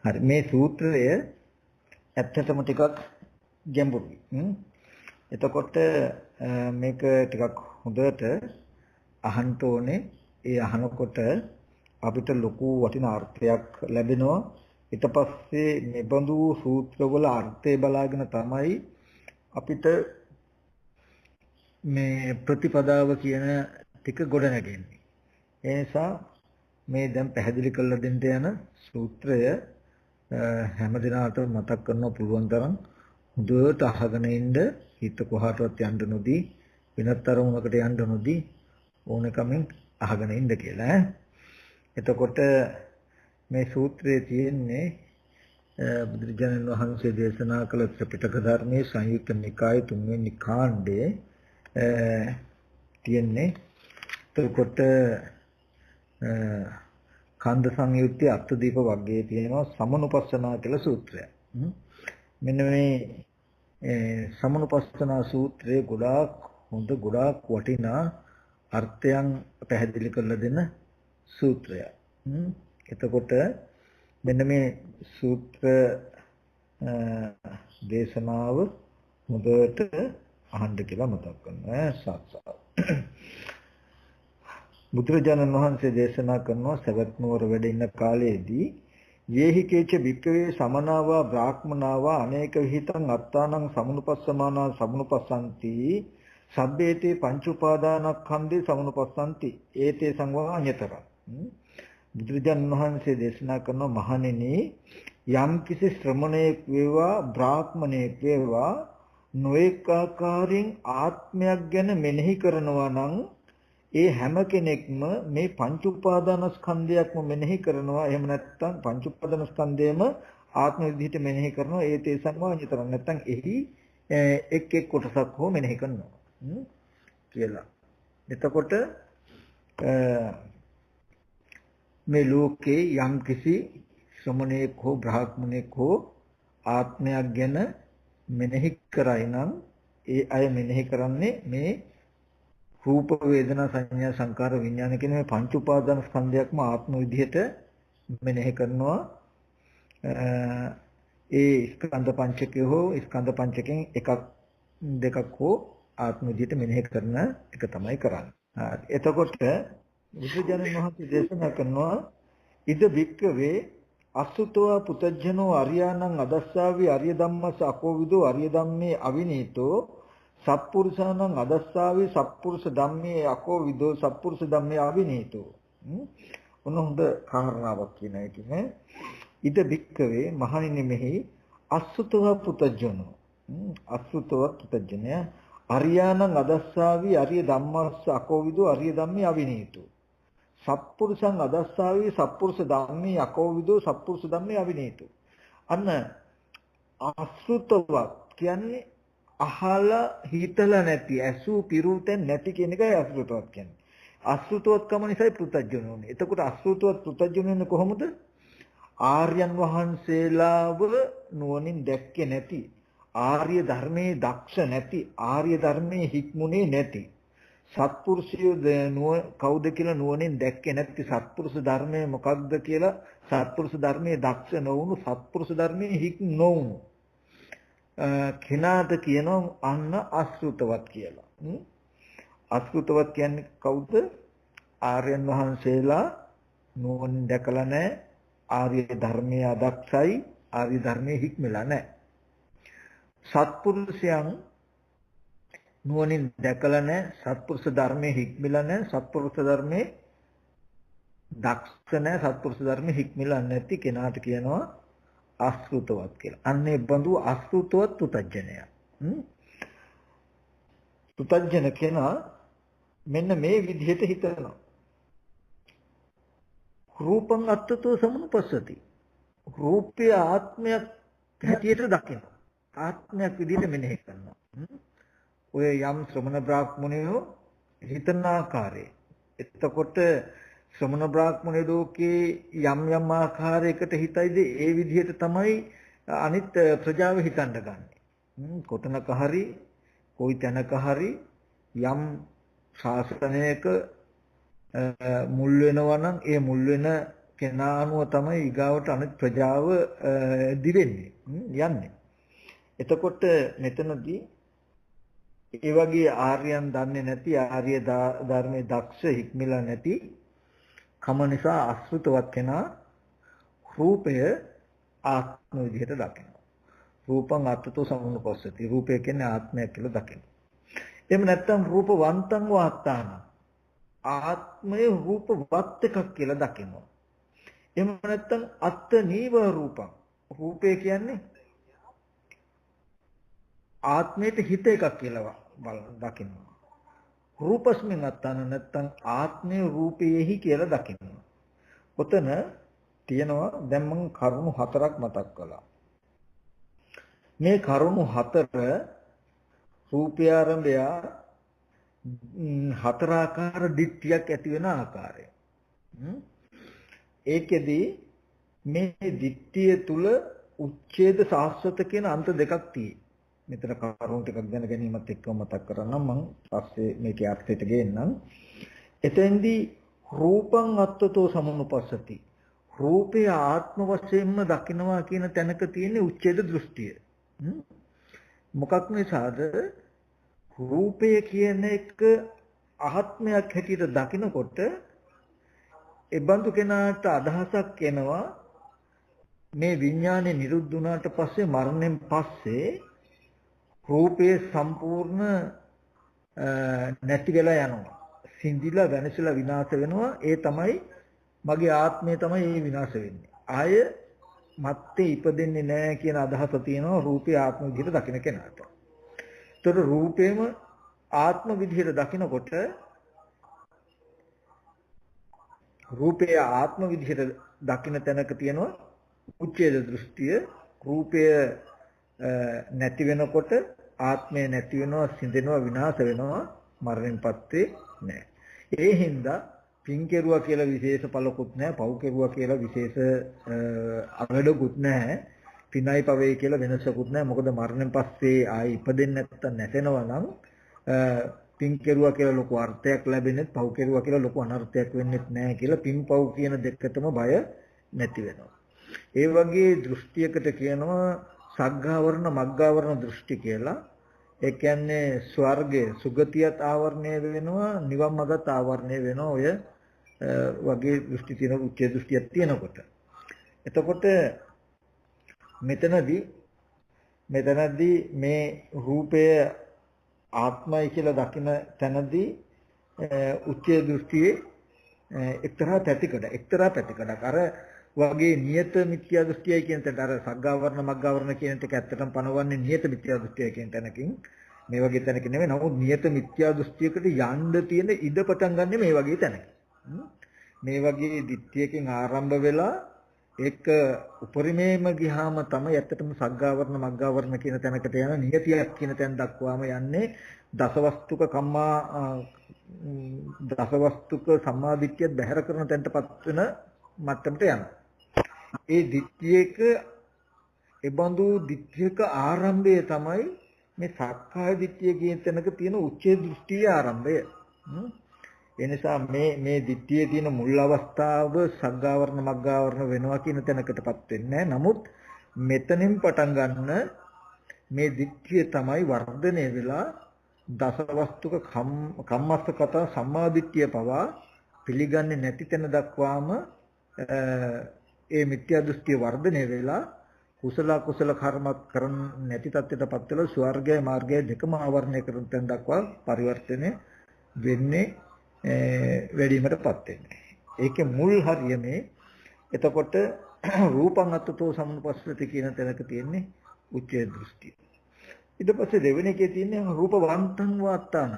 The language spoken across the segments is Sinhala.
හරි මේ සූත්‍රය ඇත්තටම ටිකක් ගැඹුරුයි. එතකොට මේක ටිකක් හොඳට අහන්න ඕනේ. ඒ අහනකොට අපිට ලොකු වටිනා අර්ථයක් ලැබෙනවා. ඊට පස්සේ මේ බඳු සූත්‍රවල අර්ථය බලාගෙන තමයි අපිට මේ ප්‍රතිපදාව කියන ටික ගොඩ නැගෙන්නේ. ඒ නිසා මේ දැන් පැහැදිලි කරලා දෙන්න යන සූත්‍රය හැම දිනකටම මතක් කරන්න පුළුවන් තරම් හොඳට අහගෙන ඉන්න, හිත කොහාටවත් යන්න නොදී, වෙනත් අරමුණකට යන්න නොදී ඕනකමින් අහගෙන ඉන්න කියලා. එතකොට මේ සූත්‍රයේ තියෙන්නේ බුදුරජාණන් වහන්සේ දේශනා කළ ත්‍රිපිටක ධර්මයේ සංයුක්ත නිකායේ 3 වෙනි කාණ්ඩයේ තියෙන්නේ. එතකොට කන්ද සංයුත්තේ අත්දීප වර්ගයේ තියෙනවා සමනුපස්සනා කියලා සූත්‍රය. මෙන්න මේ සමනුපස්සනා සූත්‍රයේ ගොඩාක් හොඳ ගොඩාක් වටිනා අර්ථයන් පැහැදිලි කරලා දෙන සූත්‍රයක්. එතකොට මෙන්න මේ සූත්‍ර දේශනාව මුදවට අහන්න කියලා මතක් කරනවා. සාක්ෂාත් බුදුරජාණන් වහන්සේ දේශනා කරනවා සවැත් නුවර වැඩ ඉන්න කාලයේදී යේහි කේච වික්කවේ සමනාවා බ්‍රාහ්මනාවා අනේක විහිතං අත්තානං සමුනුපස්සමානා සමුනුපස්සන්ති සබ්බේතේ පංච උපාදානස්කන්ධේ සමුනුපස්සන්ති ඒතේ සංවා අඤ්‍යතර. බුදුරජාණන් වහන්සේ දේශනා කරන මහණෙනි යම් කිසි ශ්‍රමණයෙක් වේවා බ්‍රාහ්මණයෙක් වේවා නොඑක ආකාරයෙන් ආත්මයක් ගැන මෙනෙහි කරනවා නම් ඒ හැම කෙනෙක්ම මේ පංච උපාදානස්කන්ධයක්ම මෙනෙහි කරනවා. එහෙම නැත්නම් පංච උපාදානස්කන්ධයම ආත්ම විදිහට මෙනෙහි කරනවා. ඒ තේසන්ව විතර නැත්නම් එහි එක් එක් කොටසක් හෝ මෙනෙහි කරනවා කියලා. එතකොට මේ ලෝකේ යම් කිසි ශ්‍රමණයෙක් හෝ බ්‍රාහ්මණයෙක් හෝ ආත්මයක් ගැන මෙනෙහි කරයි නම් ඒ අය මෙනෙහි කරන්නේ මේ රූප වේදනා සංඥා සංකාර විඥාන කියන මේ පංච උපාදාන ස්කන්ධයක්ම ආත්ම විදිහට මෙනෙහි කරනවා. ඒ ස්කන්ධ පංචකය හෝ ස්කන්ධ පංචකෙන් එකක් දෙකක් හෝ ආත්ම විදිහට මෙනෙහි කරන එක තමයි කරන්නේ. එතකොට බුදුජානක මහත්මිය දේශනා කරනවා ඉද වික්කවේ අසුතෝ පුතජනෝ අරියාණං අදස්සාවි අරිය ධම්මස් අකෝවිදෝ අරිය ධම්මේ අවිනීතෝ සත්පුරුෂාණං අදස්සාවි සත්පුරුෂ ධම්මේ අකෝවිදෝ සත්පුරුෂ ධම්මේ අවිනීතෝ. ඔන්න හොඳ කාරණාවක් කියන එකනේ. ඉද වික්කවේ මහණෙනි මෙහි අසුතෝ පුතජනෝ අසුතෝ පුතජනය අරියාණං අදස්සාවි අරිය ධම්මස් අකෝවිදෝ අරිය ධම්මේ අවිනීතෝ සත්පුරුෂං අදස්සාවි සත්පුරුෂ ධම්මේ අකෝවිදෝ සත්පුරුෂ ධම්මේ අවිනීතෝ. අන්න අසුතවත් කියන්නේ අහලා හිතලා නැති ඇසු පිරුතෙන් නැති කියන එකයි අසුතවත් කියන්නේ. අසුතවත්කම නිසායි පෘතජ්ජනෝනේ. එතකොට අසුතවත් පෘතජ්ජනෝනේ කොහොමද? ආර්යයන් වහන්සේලාව නුවණින් දැක්කේ නැති, ආර්ය ධර්මයේ දක්ෂ නැති, ආර්ය ධර්මයේ හික්මුනේ නැති සත්පුරුෂයෝ කවුද කියලා නුවණින් දැක්කේ නැති, සත්පුරුෂ ධර්මය මොකක්ද කියලා සත්පුරුෂ ධර්මයේ දක්ෂ නොවුණු, සත්පුරුෂ ධර්මයේ හික් නොවුණු කෙනාට කියනවා අන්න අසෘතවත් කියලා. අසෘතවත් කියන්නේ කවුද? ආර්යයන් වහන්සේලා නුවණින් දැකලා නැහැ, ආර්ය ධර්මයේ අදක්ෂයි, ආර්ය ධර්මයේ හික්මලා නැහැ. සත්පුරුෂයන් නුවණින් දැකලා නැහැ, සත්පුරුෂ ධර්මයේ හික්මලා නැහැ, සත්පුරුෂ ධර්මයේ දක්ෂ නැහැ, සත්පුරුෂ ධර්මයේ හික්මලා නැති කෙනාට කියනවා අසෘතවත් කියලා. අන්නේ බඳු අසෘතවත් පුතජනය. පුතජන කෙනා මෙන්න මේ විදිහට හිතනවා. රූපං අත්තතෝ සමුපස්සති. රූපය ආත්මයක් හැටියට දකිනවා. ආත්මයක් විදිහට මෙනෙහි කරනවා. ඔය යම් ශ්‍රමණ බ්‍රාහ්මණයෝ හිතන ආකාරයේ. එතකොට ශ්‍රමණ බ්‍රාහ්මණ ලෝකේ යම් යම් ආකාරයකට හිතයිද ඒ විදිහට තමයි අනිත් ප්‍රජාව හිතන්න ගන්නෙ. කොතනක හරි කොයි තැනක හරි යම් ශාසනයක මුල් වෙනවා නම් ඒ මුල් වෙන කෙනා අනුව තමයි ඊගාවට අනිත් ප්‍රජාව දිවෙන්නේ යන්නේ. එතකොට මෙතනදී ඒ වගේ ආර්යයන් දන්නේ නැති ආර්ය ධර්මයේ දක්ෂ හික්මිලා නැති කම නිසා අසෘතවත් කෙනා රූපය ආත්ම විදිහට දකිනවා. රූපං අත්තතෝ සමුපස්සති. රූපය කියන්නේ ආත්මයක් කියලා දකිනවා. එහෙම නැත්නම් රූපවන්තං වාත්තාන. ආත්මය රූපවත් එකක් කියලා දකිනවා. එහෙම නැත්නම් අත්ත නීව රූපං. රූපය කියන්නේ ආත්මයට හිත එකක් කියලා දකිනවා. රූපස්මින් අත්තාන නැත්නම් ආත්මය රූපයේහි කියලා දකිනවා. ඔතන තියෙනවා දැන් මම කරුණු හතරක් මතක් කළා. මේ කරුණු හතර රූපය ආරම්භය හතරාකාර දිට්ඨියක් ඇති වෙන ආකාරය. ඒකෙදී මේ දිට්ඨිය තුල උච්ඡේද සාස්වත කියන අන්ත දෙකක් තියෙයි. මෙතන කරුණු ටිකක් දැන ගැනීමත් එක්කම මතක් කරගන්නම් මම පස්සේ මේකේ අර්ථයට ගේන්නම්. එතෙන්දී රූපං අත්තතෝ සමුපස්සති. රූපය ආත්ම වශයෙන්ම දකිනවා කියන තැනක තියෙන උච්ඡේද දෘෂ්ටිය. මොකක් නිසාද? රූපය කියන එක ආත්මයක් හැටියට දකිනකොට එබඳු කෙනාට අදහසක් එනවා මේ විඥානේ නිරුද්ධ වුණාට පස්සේ මරණයෙන් පස්සේ රූපයේ සම්පූර්ණ නැති වෙලා යනවා. සිඳිලා වෙනසලා විනාශ වෙනවා. ඒ තමයි මගේ ආත්මය තමයි මේ විනාශ වෙන්නේ. ආය මත්තේ ඉපදෙන්නේ නැහැ කියන අදහස තියෙනවා රූපේ ආත්ම විදිහට දකින කෙනාට. ඒතර රූපේම ආත්ම විදිහට දකිනකොට රූපේ ආත්ම විදිහට දකින තැනක තියෙනවා උච්ඡේද දෘෂ්ටිය. රූපය නැති වෙනකොට ආත්මය නැති වෙනවා, සිඳෙනවා, විනාශ වෙනවා, මරණයෙන් පස්සේ නැහැ. ඒ හින්දා පින් කෙරුවා කියලා විශේෂ පළකුත් නැහැ, පව් කෙරුවා කියලා විශේෂ අවඩකුත් නැහැ, පිනයි පවෙයි කියලා වෙනසකුත් නැහැ. මොකද මරණයෙන් පස්සේ ආයි ඉපදෙන්නේ නැත්තම් නැසෙනවා නම් පින් කෙරුවා කියලා ලොකු අර්ථයක් ලැබෙන්නේ, පව් කෙරුවා කියලා ලොකු අනර්ථයක් වෙන්නේ නැහැ කියලා පින් පව් කියන දෙකටම බය නැති වෙනවා. ඒ වගේ දෘෂ්ටියකට කියනවා සග්ගාවරණ මග්ගාවරණ දෘෂ්ටි කියලා. ඒ කියන්නේ ස්වර්ගයේ සුගතියත් ආවරණය වෙනවා, නිවන් මගත් ආවරණය වෙනවා. ඔය වගේ දෘෂ්ටි තියෙන උච්චේ දෘෂ්ටියක් තියෙනකොට. එතකොට මෙතනදී මේ රූපය ආත්මයි කියලා දකින තැනදී උච්චේ දෘෂ්ටියේ එක්තරා පැතිකඩක් අර වගේ නියත මිත්‍යා දෘෂ්ටියයි කියන තැනට අර සග්ගාවරණ මග්ගාවරණ කියන එක ඇත්තටම පනවන්නේ නියත මිත්‍යා දෘෂ්ටිය කියන තැනකින් මේ වගේ තැනක නෙවෙයි. නමුත් නියත මිත්‍යා දෘෂ්ටියකට යන්න තියෙන ඉඩ පටන් ගන්න මේ වගේ තැනක. මේ වගේ දිට්ඨියකින් ආරම්භ වෙලා ඒක උපරිමේම ගියාම තමයි ඇත්තටම සග්ගාවරණ මග්ගාවරණ කියන තැනකට යන නියතියක් කියන තැන දක්වාම යන්නේ දසවස්තුක සම්මාදිට්ඨිය බැහැර කරන තැනටපත් වෙන මට්ටමට යනවා. ඒ දිට්ඨියක එබඳු දිට්ඨියක ආරම්භය තමයි මේ සක්කාය දිට්ඨිය කියන තැනක තියෙන උච්චේ දෘෂ්ටියේ ආරම්භය. ඒ නිසා මේ දිට්ඨියේ තියෙන මුල් අවස්ථාව සග්ගාවරණ මග්ගාවරණ වෙනවා කියන තැනකටපත් වෙන්නේ නැහැ. නමුත් මෙතනින් පටන් ගන්න මේ දිට්ඨිය තමයි වර්ධනය වෙලා දසවස්තුක කම්මස්සගත සම්මාදිට්ඨිය පවා පිළිගන්නේ නැති තැන දක්වාම ඒ මිත්‍යා දෘෂ්ටිය වර්ධනය වෙලා කුසල කුසල කර්මත් කරන් නැති තත්ත්වයටපත් වෙලා ස්වර්ගය මාර්ගය දෙකම ආවරණය කරන තැන දක්වා පරිවර්තනය වෙන්නේ වැඩිවීමටපත් වෙන්නේ. ඒකේ මුල් හරිය මේ. එතකොට රූපං අත්තතෝ සමුපස්සති කියන තැනක තියෙන්නේ උච්චේ දෘෂ්ටිය. ඊට පස්සේ දෙවෙනි එකේ තියෙන්නේ රූපවන්තං වාත්තාන.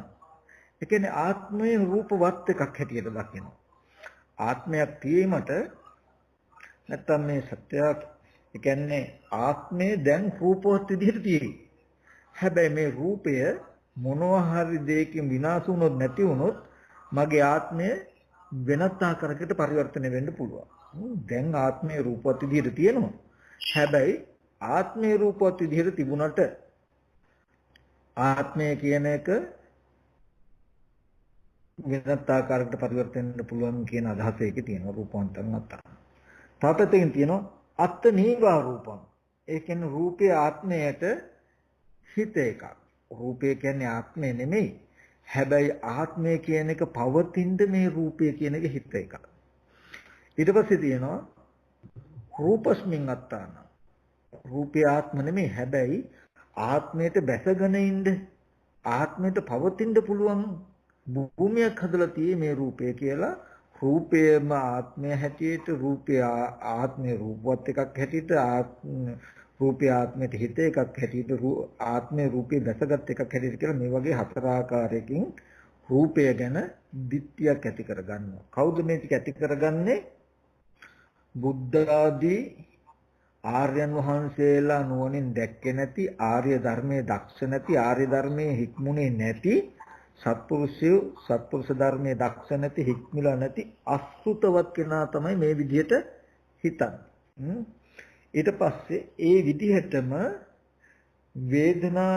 ඒ කියන්නේ ආත්මයේ රූපවත් එකක් හැටියට දකිනවා. ආත්මයක් තියෙීමට නැත්තම් මේ සත්‍යයක් ඒ කියන්නේ ආත්මය දැන් රූපවත් විදිහට තියෙයි. හැබැයි මේ රූපය මොනවා හරි දෙයකින් විනාශ වුණොත් නැති වුණොත් මගේ ආත්මය වෙනත් ආකාරයකට පරිවර්තනය වෙන්න පුළුවන්. දැන් ආත්මයේ රූපවත් විදිහට තියෙනවා. හැබැයි ආත්මයේ රූපවත් විදිහට තිබුණට ආත්මය කියන එක වෙනත් ආකාරයකට පරිවර්තන වෙන්න පුළුවන් කියන අදහස ඒකේ තියෙනවා රූපවන්තං අත්තා. තාපතකින් තියෙනවා අත්ත නීවා රූපං. ඒ කියන්නේ රූපේ ආත්මයට හිත එකක්. රූපය කියන්නේ ආත්මය නෙමෙයි. හැබැයි ආත්මය කියන එක පවතිනද මේ රූපය කියන එක හිත එකක්. ඊට පස්සේ තියෙනවා රූපස්මින් අත්තාන. රූපය ආත්ම නෙමෙයි. හැබැයි ආත්මයට බැසගෙන ඉන්න ආත්මයට පවතින්න පුළුවන් භූමියක් හදලා තියෙන්නේ මේ රූපය කියලා. රූපයම ආත්මය හැටියට රූපය ආත්මය රූපවත් එකක් හැටියට රූපය ආත්මයට හිත එකක් හැටියට ආත්මය රූපේ දැසගත් එකක් හැටියට කියලා මේ වගේ හතර ආකාරයකින් රූපය ගැන දිට්ඨියක් ඇති කරගන්නවා. කවුද මේ ටික ඇති කරගන්නේ? බුද්ධ ආදී ආර්යයන් වහන්සේලා නුවණින් දැක්කේ නැති ආර්ය ධර්මයේ දක්ෂ නැති ආර්ය ධර්මයේ හික්මුනේ නැති සත්පුරුෂ ධර්මයේ දක්ෂ නැති හික්මිලා නැති අසුතවත් කෙනා තමයි මේ විදිහට හිතන්නේ. ඊට පස්සේ ඒ විදිහටම වේදනා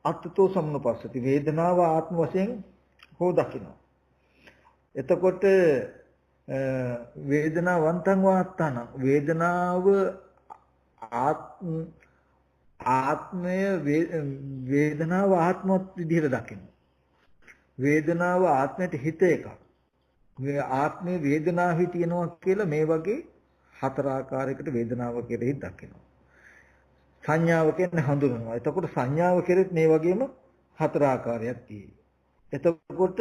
අත්තෝ සම්නුපස්සති වේදනාව ආත්ම වශයෙන් හෝ දකිනවා. එතකොට වේදනාවන්තං වාත්තන වේදනාව ආත්මය වේදනාව ආත්මවත් විදිහට දකිනවා. වේදනාව ආත්මයට හිත එකක්. මේ ආත්මේ වේදනාවයි තියෙනවා කියලා මේ වගේ හතර ආකාරයකට වේදනාව කෙරෙහි දකිනවා. සංඥාව කියන්නේ හඳුනනවා. එතකොට සංඥාව කෙරෙත් මේ වගේම හතර ආකාරයක් තියෙනවා. එතකොට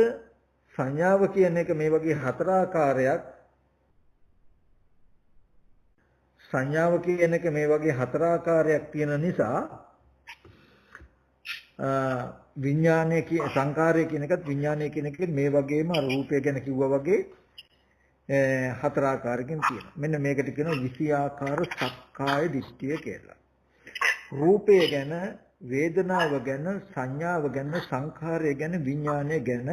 සංඥාව කියන එක මේ වගේ හතර ආකාරයක් සංඥාව කියන එක මේ වගේ හතර ආකාරයක් තියෙන නිසා විඥානය කියන සංකාරය කියන එකත් විඥානය කියන එකත් මේ වගේම අර රූපය ගැන කිව්වා වගේ හතර ආකාරකින් තියෙනවා. මෙන්න මේකට කියනවා 20 ආකාර සක්කාය දිට්ඨිය කියලා. රූපය ගැන, වේදනාව ගැන, සංඥාව ගැන, සංඛාරය ගැන, විඥානය ගැන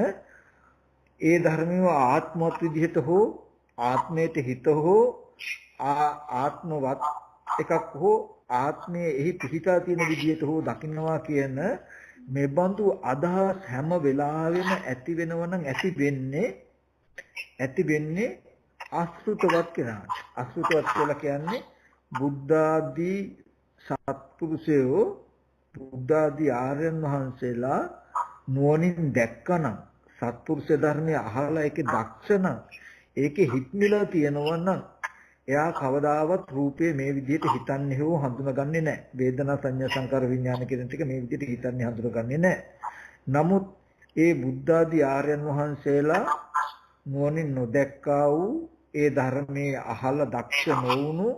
ඒ ධර්මිය ආත්මවත් විදිහට හෝ ආත්මයට හිත හෝ ආත්මවත් එකක් හෝ ආත්මයේ එහි පිහිටා තියෙන විදිහට හෝ දකින්නවා කියන මේ බඳු අදහස් හැම වෙලාවෙම ඇති වෙනව නම් ඇති වෙන්නේ අසුතවත් කෙනාට. අසුතවත් කියලා කියන්නේ බුද්ධ ආදී සත්පුරුෂයෝ බුද්ධ ආදී ආර්යයන් වහන්සේලා නුවණින් දැක්කනම් සත්පුරුෂ ධර්මය අහලා ඒකේ දක්ෂණ ඒකේ හික්මිලා තියෙනවා නම් එයා කවදාවත් රූපේ මේ විදිහට හිතන්නේ හෝ හඳුනගන්නේ නැහැ. වේදනා සංඥා සංකාර විඥාන කියන ටික මේ විදිහට හිතන්නේ හඳුනගන්නේ නැහැ. නමුත් ඒ බුද්ධ ආදී ආර්යයන් වහන්සේලා නුවණින් නොදැක්කා වූ ඒ ධර්මයේ අහලා දක්ෂ නොවුණු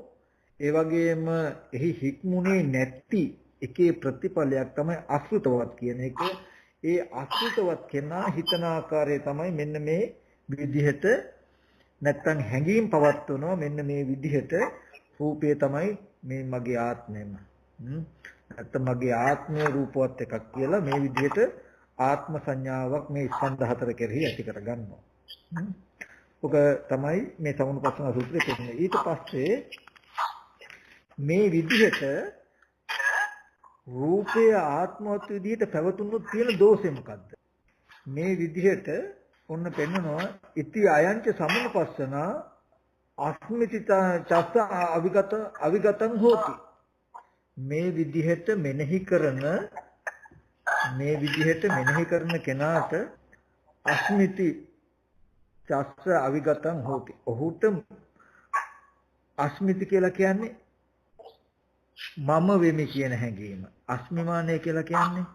ඒ වගේම එහි හික්මුනේ නැති එකේ ප්‍රතිඵලයක් තමයි අසෘතවත් කියන එක. ඒ අසෘතවත් කෙනා හිතන ආකාරය තමයි මෙන්න මේ විදිහට නැත්තම් හැඟීම් පවත්වනවා මෙන්න මේ විදිහට රූපය තමයි මේ මගේ ආත්මයම. නැත්තම් මගේ ආත්මය රූපවත් එකක් කියලා මේ විදිහට ආත්ම සංඥාවක් මේ ස්කන්ධ හතර කෙරෙහි ඇති කරගන්නවා. ඔක තමයි මේ සමුප්පස්සන සූත්‍රයේ කියන්නේ. ඊට පස්සේ මේ විදිහට රූපය ආත්මවත් විදිහට පැවතුනොත් තියෙන දෝෂය මොකද්ද? මේ විදිහට ඔන්න පෙන්නනවා ඉති අයංච සමුපස්සන අස්මිතිතා චස්ස අවිගතං හෝති. මේ විදිහට මෙනෙහි කරන කෙනාට අස්මිති චස්ස අවිගතං හෝති. ඔහුට අස්මිති කියලා කියන්නේ මම වෙමි කියන හැඟීම. අස්මිමානය කියලා කියන්නේ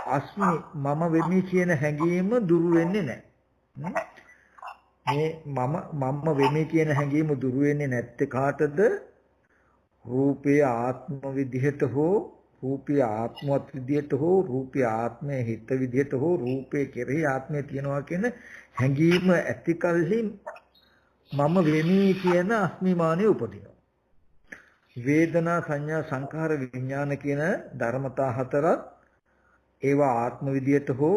අස්මි මම වෙමි කියන හැඟීම දුරු වෙන්නේ නැහැ. මේ මම වෙමි කියන හැඟීම දුරු වෙන්නේ නැත්තේ කාටද? රූපේ ආත්ම විදිහට හෝ රූපේ ආත්මවත් විදිහට හෝ රූපේ ආත්මයේ හිත විදිහට හෝ රූපේ කෙරෙහි ආත්මය තියනවා කියන හැඟීම ඇති කලෙහි මම වෙමි කියන අස්මිමානය උපදිනවා. වේදනා සංඥා සංඛාර විඥාන කියන ධර්මතා හතරක් ඒවා ආත්ම විදියට හෝ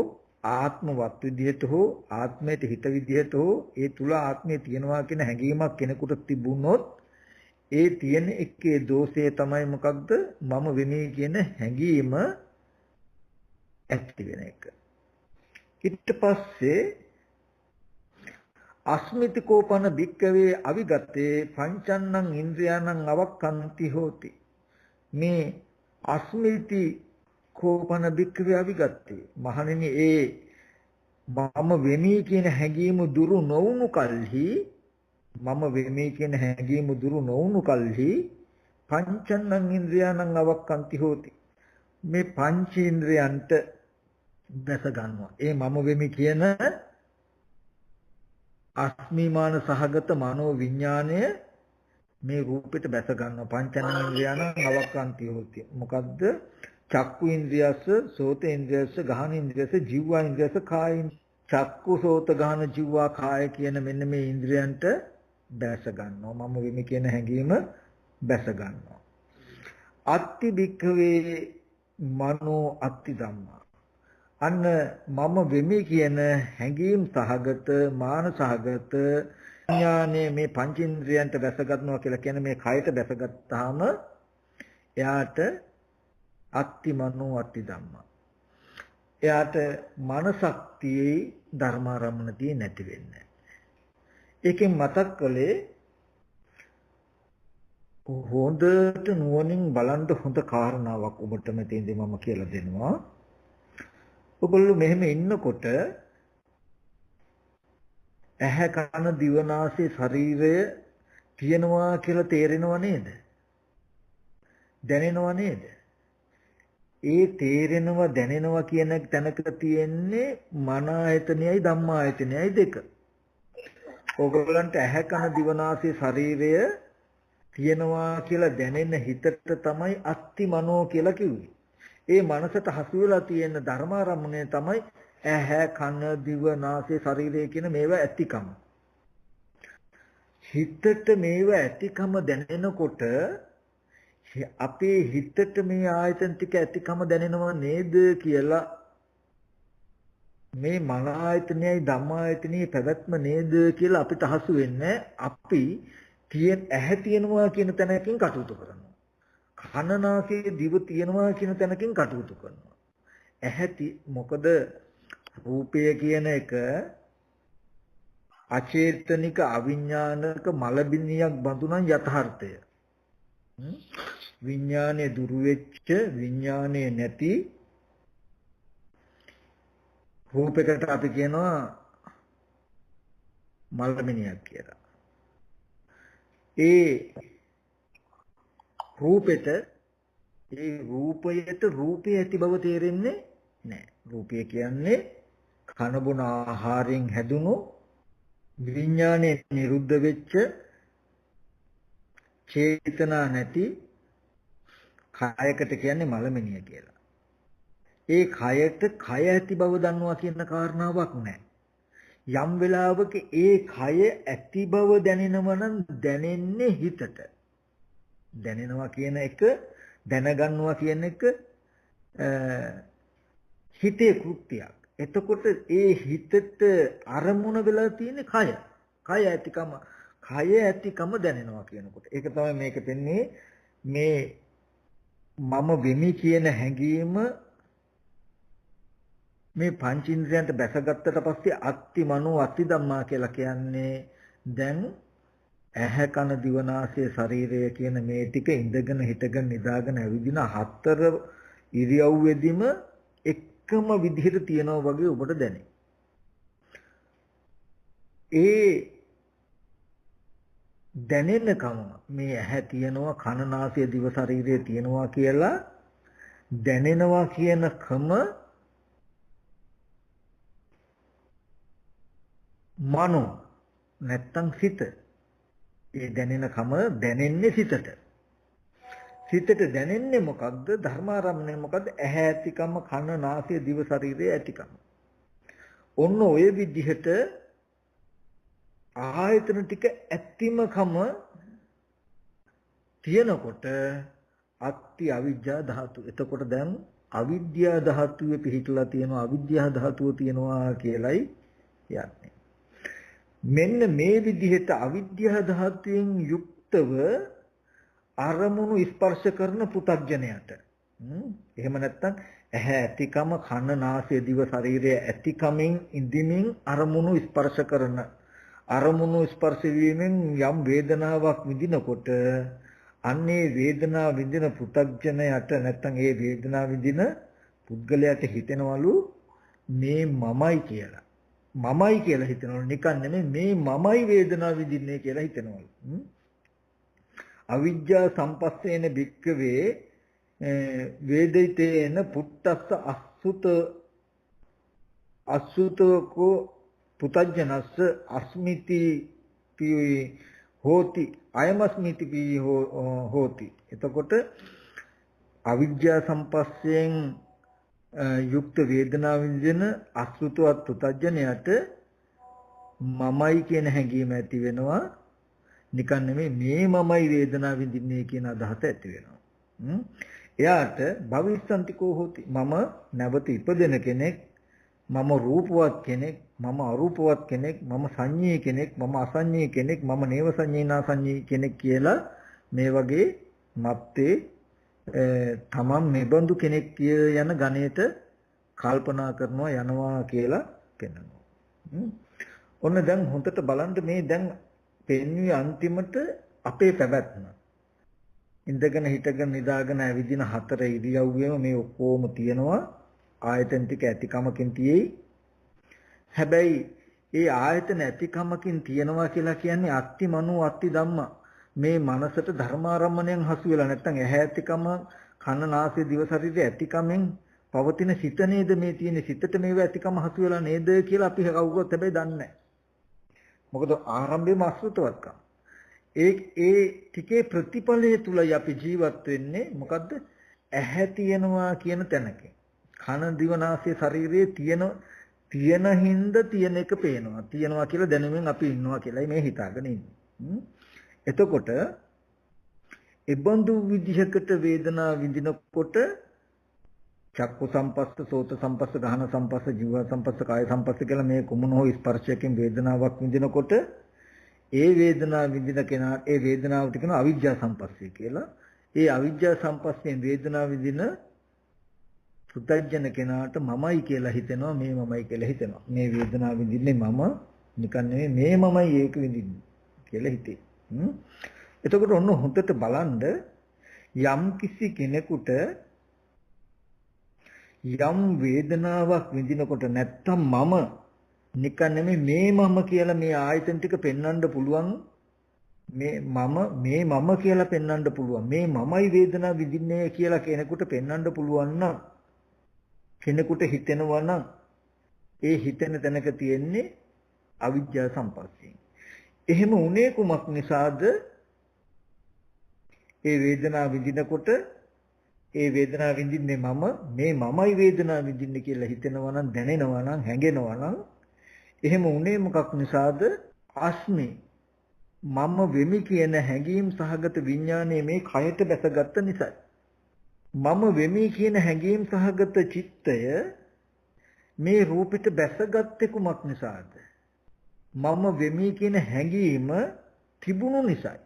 ආත්මවත් විදියට හෝ ආත්මයට හිත විදියට හෝ ඒ තුල ආත්මය තියනවා කියන හැඟීමක් කෙනෙකුට තිබුණොත් ඒ තියෙන එකේ දෝෂය තමයි මොකක්ද? මම වෙමි කියන හැඟීම ඇති වෙන එක. ඊට පස්සේ අස්මිති කෝපන භික්කවේ අවිගතේ පංචන්නං ඉන්ද්‍රියාණං අවක්ඛන්ති හෝති. මේ අස්මිති කෝපන භික්කවේ අවිගතේ මහණෙනි ඒ මම වෙමි කියන හැඟීම දුරු නොවුණු කල්හි මම වෙමි කියන හැඟීම දුරු නොවුණු කල්හි පංචන්නං ඉන්ද්‍රියාණං අවක්ඛන්ති හෝති. මේ පංචේන්ද්‍රයන්ට දැස ගන්නවා. ඒ මම වෙමි කියන අස්මිමාන සහගත මනෝ විඥාණය මේ රූපෙට බැස ගන්නවා. පංචේන්ද්‍රයන්න් අවක්ඛන්ති හෝති. මොකද්ද? චක්කු ඉන්ද්‍රියස්ස, සෝත ඉන්ද්‍රියස්ස, ගහන ඉන්ද්‍රියස්ස, ජීවා ඉන්ද්‍රියස්ස, කාය චක්කු සෝත ගහන ජීවා කාය කියන මෙන්න මේ ඉන්ද්‍රියන්ට බැස ගන්නවා. මම වෙමි කියන හැඟීම බැස ගන්නවා. අත්ති භික්ඛවේ මනෝ අත්ති ධම්මා. අන්න මම වෙමි කියන හැඟීම් සහගත මාන සහගත ඥානේ මේ පංචේන්ද්‍රයන්ට බැස ගන්නවා කියලා කියන්නේ මේ කයට බැස ගත්තාම එයාට අත්ති මනෝ අත්ති ධම්මා. එයාට මනසක්තියේ ධර්මාරම්මනතිය නැති වෙන්නේ. ඒකෙන් මතක් කළේ හොඳට නුවණින් බලන්න හොඳ කාරණාවක් ඔබට මෙතෙන්දී මම කියලා දෙනවා. ඔයගොල්ලෝ මෙහෙම ඉන්නකොට ඇහැ කන දිව නාසය ශරීරය තියෙනවා කියලා තේරෙනව නේද? දැනෙනව නේද? ඒ තේරෙනවා දැනෙනවා කියන තැනක තියෙන්නේ මන ආයතනයයි ධම්මා ආයතනයයි දෙක. ඕගොල්ලන්ට ඇහැ කන දිව නාසය ශරීරය තියෙනවා කියලා දැනෙන හිතට තමයි අත්ති මනෝ කියලා කිව්වේ. ඒ මනසට හසු වෙලා තියෙන ධර්මාරම්මණය තමයි ඇහැ කන දිව නාසය ශරීරය කියන මේවා ඇතිකම. හිතට මේවා ඇතිකම දැනෙනකොට අපේ හිතට මේ ආයතන ටික ඇතිකම දැනෙනව නේද කියලා මේ මන ආයතනයයි ධම්ම ආයතනයයි පැවැත්ම නේද කියලා අපිට හසු වෙන්නේ. අපි ඇහැ තියෙනවා කියන තැනකින් කටයුතු කරනවා. කන නාසය දිව තියෙනවා කියන තැනකින් කටයුතු කරනවා. මොකද රූපය කියන එක අචේතනික අවිඥානික මලබිනියක් බඳුනන් යථාර්ථය. විඥානයේ දුරු වෙච්ච විඥානයේ නැති රූපයකට අපි කියනවා මලබිනියක් කියලා. ඒ රූපෙට රූපය ඇති බව තේරෙන්නේ නැහැ. රූපය කියන්නේ කන බොන ආහාරයෙන් හැදුණු විඥානයේ නිරුද්ධ වෙච්ච චේතනා නැති කයකට කියන්නේ මලමිනිය කියලා. ඒ කයට කය ඇති බව දන්නවා කියන කාරණාවක් නැහැ. යම් වෙලාවක ඒ කය ඇති බව දැනෙනව නම් දැනෙන්නේ හිතට. දැනෙනවා කියන එක දැනගන්නවා කියන එක හිතේ කෘත්‍යයක්. එතකොට ඒ හිතට අරමුණ වෙලා තියෙන කය. කය ඇතිකම දැනෙනවා කියනකොට. ඒක තමයි මේක දෙන්නේ මේ මම වෙමි කියන හැඟීම මේ පංචේන්ද්‍රයන්ට බැසගත්තට පස්සේ අත්ති මනෝ අත්ති ධම්මා කියලා කියන්නේ දැන් ඇහැ කන දිව නාසය ශරීරය කියන මේ ටික ඉඳගෙන හිටගෙන නිදාගෙන ඇවිදින හතර ඉරියව්වෙදිම එකම විදිහට තියනවා වගේ ඔබට දැනේ. ඒ දැනෙනකම මේ ඇහැ තියනවා කන නාසය දිව ශරීරය තියනවා කියලා දැනෙනවා කියනකම මනෝ නැත්තම් සිත. ඒ දැනෙනකම දැනෙන්නේ සිතට. සිතට දැනෙන්නේ මොකක්ද? ධර්මාරම්මණය මොකද්ද? ඇහැ ඇතිකම කන නාසය දිව ශරීරය ඇතිකම. ඔන්න ඔය විදිහට ආයතන ටික ඇතිමකම තියෙනකොට අත්ති අවිජ්ජා ධාතු. එතකොට දැන් අවිද්‍යා ධාතුවේ පිහිටලා තියෙනවා අවිද්‍යා ධාතුව තියෙනවා කියලයි යන්නේ. මෙන්න මේ විදිහට අවිද්‍යා ධාතුවෙන් යුක්තව අරමුණු ස්පර්ශ කරන පුතග්ජනයට එහෙම නැත්නම් ඇහැ ඇතිකම කන නාසය දිව ශරීරය ඇතිකමින් ඉඳිමින් අරමුණු ස්පර්ශ කරන අරමුණු ස්පර්ශ වීමෙන් යම් වේදනාවක් විඳිනකොට අන්නේ වේදනාව විඳින පෘථග්ජනයට නැත්තම් ඒ වේදනාව විඳින පුද්ගලයාට හිතෙනවලු මේ මමයි කියලා. මමයි කියලා හිතනවලු නිකන් නෙමෙයි මේ මමයි වේදනාව විඳින්නේ කියලා හිතනවලු. අවිජ්ජා සම්පස්සේන භික්ඛවේ වේදිතේන පුත්තස්ස අසුතකෝ පුතඥස්ස අස්මිති පී හෝති අයමස්මිති පී හෝති. එතකොට අවිජ්ජා සම්පස්සයෙන් යුක්ත වේදනාව විඳින අසුතවත් පුතඥයට මමයි කියන හැඟීම ඇති වෙනවා. නිකන් නෙමෙයි මේ මමයි වේදනාව විඳින්නේ කියන අදහස ඇති වෙනවා. එයාට භවිස්සන්තිකෝ හෝති මම නැවත ඉපදෙන කෙනෙක්, මම රූපවත් කෙනෙක්, මම අරූපවත් කෙනෙක්, මම සංඤී කෙනෙක්, මම අසංඤී කෙනෙක්, මම නේව සංඤී නාසංඤී කෙනෙක් කියලා මේ වගේ මත්තේ තමන් මෙබඳු කෙනෙක් යන ගණයට කල්පනා කරනවා යනවා කියලා පෙන්වනවා. ඔන්න දැන් හොඳට බලන්න මේ දැන් පෙන්වුවේ අන්තිමට අපේ පැවැත්ම. ඉඳගෙන හිටගෙන නිදාගෙන ඇවිදින හතර ඉරියව්වෙම මේ ඔක්කොම තියෙනවා. ආයතන ටික ඇතිකමකින් තියෙයි. හැබැයි ඒ ආයතන ඇතිකමකින් තියෙනවා කියලා කියන්නේ අත්ති මනෝ අත්ති ධම්මා. මේ මනසට ධර්මාරම්මණයෙන් හසු වෙලා නැත්නම් ඇහැ ඇතිකම, කන නාසය දිව ශරීරය ඇතිකමෙන් පවතින සිත නේද මේ තියෙන සිතට මේව ඇතිකම හසු වෙලා නේද කියලා අපි කවුරුත් හැබැයි දන්නේ නැහැ. මොකද ආරම්භයේම අසෘතවත්කම. ඒ ටිකේ ප්‍රතිඵලයේ තුලයි අපි ජීවත් වෙන්නේ. මොකද්ද? ඇහැ තියෙනවා කියන තැනක. කන දිව නාසය ශරීරයේ තියෙන හින්ද තියෙන එක පේනවා. තියෙනවා කියලා දැනුමින් අපි ඉන්නවා කියලායි මේ හිතාගෙන ඉන්නේ. එතකොට එබඳු විදිහකට වේදනා විඳිනකොට චක්කු සම්පස්ස, සෝත සම්පස්ස, ගහන සම්පස්ස, ජීව සම්පස්ස, කාය සම්පස්ස කියලා මේ කුමන හෝ ස්පර්ශයෙන් වේදනාවක් විඳිනකොට ඒ වේදනාව විඳින කෙනා ඒ වේදනාවට කියන අවිජ්ජා සම්පස්සේ කියලා. ඒ අවිජ්ජා සම්පස්යෙන් වේදනාව විඳින පුතඥ කෙනාට මමයි කියලා හිතෙනවා, මේ මමයි කියලා හිතෙනවා. මේ වේදනාව විඳින්නේ මම නිකන් නෙමෙයි මේ මමයි ඒක විඳින්නේ කියලා හිතේ. එතකොට ඔන්න හොඳට බලන්න යම් කිසි කෙනෙකුට යම් වේදනාවක් විඳිනකොට නැත්තම් මම නිකන් නෙමෙයි මේ මම කියලා මේ ආයතන ටික පෙන්වන්න පුළුවන්. මේ මම කියලා පෙන්වන්න පුළුවන්. මේ මමයි වේදනාව විඳින්නේ කියලා කෙනෙකුට පෙන්වන්න පුළුවන් නම් කෙනෙකුට හිතෙනවා නම් ඒ හිතෙන තැනක තියෙන්නේ අවිජ්ජා සම්පස්යෙන්. එහෙම උනේ කුමක් නිසාද? ඒ වේදනාව විඳිනකොට ඒ වේදනාව විඳින්නේ මම, මේ මමයි වේදනාව විඳින්නේ කියලා හිතෙනවා නම්, දැනෙනවා නම්, හැඟෙනවා නම් එහෙම උනේ මොකක් නිසාද? ආස්මි මම වෙමි කියන හැඟීම් සහගත විඥානයේ මේ කයට බැසගත්ත නිසා. මම වෙමි කියන හැඟීම් සහගත චිත්තය මේ රූපෙට බැසගත්තේ කුමක් නිසාද? මම වෙමි කියන හැඟීම තිබුණු නිසායි.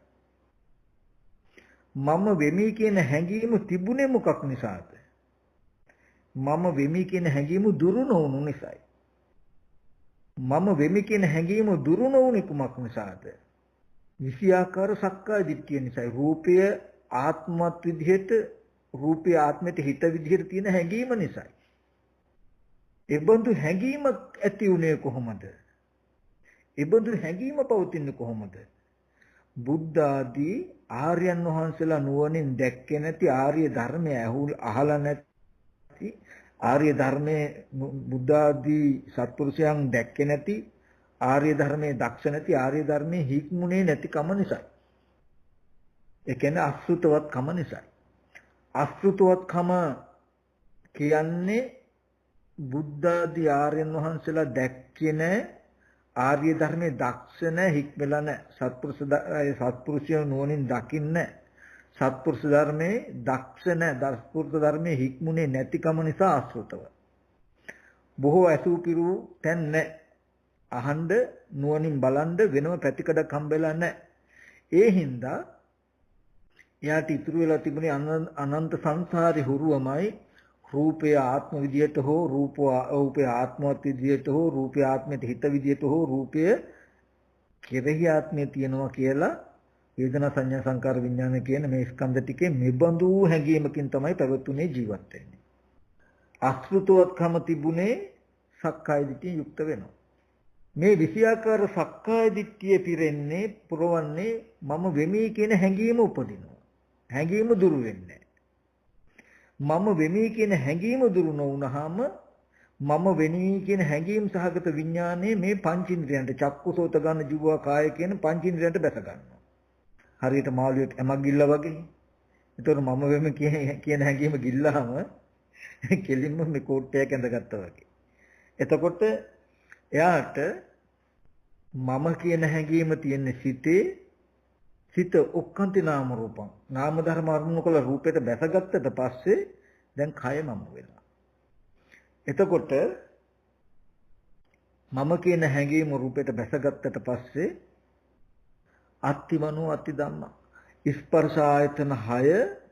මම වෙමි කියන හැඟීම තිබුණේ මොකක් නිසාද? මම වෙමි කියන හැඟීම දුරු නොවුණු නිසායි. මම වෙමි කියන හැඟීම දුරු නොවුනේ කුමක් නිසාද? විෂයාකාර සක්කාය දිට්ඨිය නිසායි. රූපය ආත්මවත් විදිහට, රූපය ආත්මයට හිත විදිහට තියෙන හැඟීම නිසායි. ඒබඳු හැඟීමක් ඇති උනේ කොහොමද? ඒබඳු හැඟීම පවතින්නේ කොහොමද? බුද්ධ ආදී ආර්යයන් වහන්සේලා නුවණින් දැක්කේ නැති ආර්ය ධර්මය අහලා නැති ආර්ය ධර්මයේ බුද්ධ ආදී සත්පුරුෂයන් දැක්කේ නැති ආර්ය ධර්මයේ දක්ෂ නැති ආර්ය ධර්මයේ හික්මුනේ නැති කම නිසායි. ඒ කියන්නේ අසෘතවත් කම නිසායි. අසෘතවත් කම කියන්නේ බුද්ධ ආදී ආර්යයන් වහන්සේලා දැක්කේ නැහැ, ආර්ය ධර්මයේ දක්ෂ නැහැ, හික්මලා නැහැ. සත්පුරුෂයන් නුවණින් දකින්නේ සත්පුරුෂ ධර්මයේ දක්ෂ නැහැ, සත්පුරුෂ ධර්මයේ හික්මුනේ නැතිකම නිසා අසෘතව. බොහෝ ඇසූ පිරු තැන් නැහැ. අහන්න නුවණින් බලන්න වෙනම පැතිකඩක් හම්බෙලා නැහැ. ඒ හින්දා එයාට ඉතුරු වෙලා තිබුණේ අනන්ත සංසාරේ හුරුවමයි. රූපය ආත්ම විදියට හෝ රූපය ආත්මවත් විදියට හෝ රූපය ආත්මයට හිත විදියට හෝ රූපය කෙරෙහි ආත්මය තියෙනවා කියලා වේදනා සංඥා සංකාර විඥාන කියන මේ ස්කන්ධ ටිකේ මෙබඳු හැඟීමකින් තමයි පැවතුනේ ජීවත් වෙන්නේ. අසෘතවත්කම තිබුණේ සක්කාය දිට්ඨිය යුක්ත වෙනවා. මේ විෂයාකාර සක්කාය දිට්ඨිය පිරෙන්නේ පුරවන්නේ මම වෙමි කියන හැඟීම උපදිනවා. හැඟීම දුරු වෙන්නේ මම වෙමි කියන හැඟීම දුරු නොවුනහම මම වෙමි කියන හැඟීම් සහගත විඥානයේ මේ පංචින්ද්‍රයන්ට චක්කුසෝත ගන්න ජීව කාය කියන පංචින්ද්‍රයන්ට බැස ගන්නවා. හරියට මාළුවෙක් ඇමක් ගිල්ලා වගේ. ඒතකොට මම වෙමි කියන හැඟීම ගිල්ලාම කෙලින්ම මේ කෝට්ටයක් ඇඳගත්තා වගේ. එතකොට එයාට මම කියන හැඟීම තියෙන සිතේ සිත ඔක්කාන්ති නාම රූපං නාම ධර්ම අරමුණු කළ රූපයට බැසගත්තට පස්සේ දැන් කය මම වෙනවා. එතකොට මම කියන හැඟීම රූපයට බැසගත්තට පස්සේ අත්තිමනෝ අත්ති ධම්ම ස්පර්ශ ආයතන 6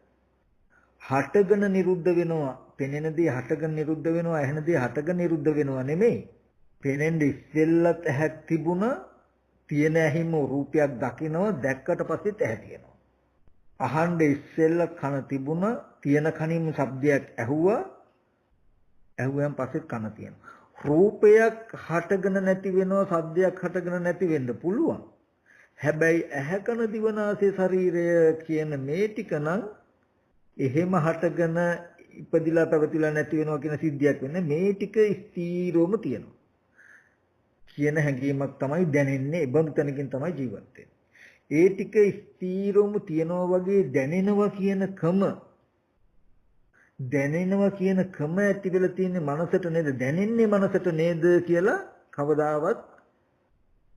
හටගෙන නිරුද්ධ වෙනවා. පෙනෙන දේ හටගෙන නිරුද්ධ වෙනවා. ඇහෙන දේ හටගෙන නිරුද්ධ වෙනවා නෙමෙයි. පෙනෙන්නේ ඉස්සෙල්ලත් ඇහක් තිබුණා. තියෙන ඇහිම රූපයක් දකිනවා. දැක්කට පස්සෙත් ඇහැ තියෙනවා. අහන්න ඉස්සෙල්ල කන තිබුණා. තියෙන කනින් ශබ්දයක් ඇහුවා. ඇහුවෙන් පස්සෙත් කන තියෙනවා. රූපයක් හටගෙන නැති වෙනවා. ශබ්දයක් හටගෙන නැති වෙන්න පුළුවන්. හැබැයි ඇහැ කන දිවනාසය ශරීරය කියන මේ ටික නම් එහෙම හටගෙන ඉපදිලා පැවතිලා නැති වෙනවා කියන සිද්ධියක් වෙන්නේ මේ ටික ස්ථීරවම තියෙනවා කියන හැඟීමක් තමයි දැනෙන්නේ. ඒ බඳු තැනකින් තමයි ජීවත් වෙන්නේ. ඒ ටික ස්ථීරවම තියනවා වගේ දැනෙනවා කියන කම ඇති වෙලා තියෙන්නේ මනසට නේද? දැනෙන්නේ මනසට නේද කියලා කවදාවත්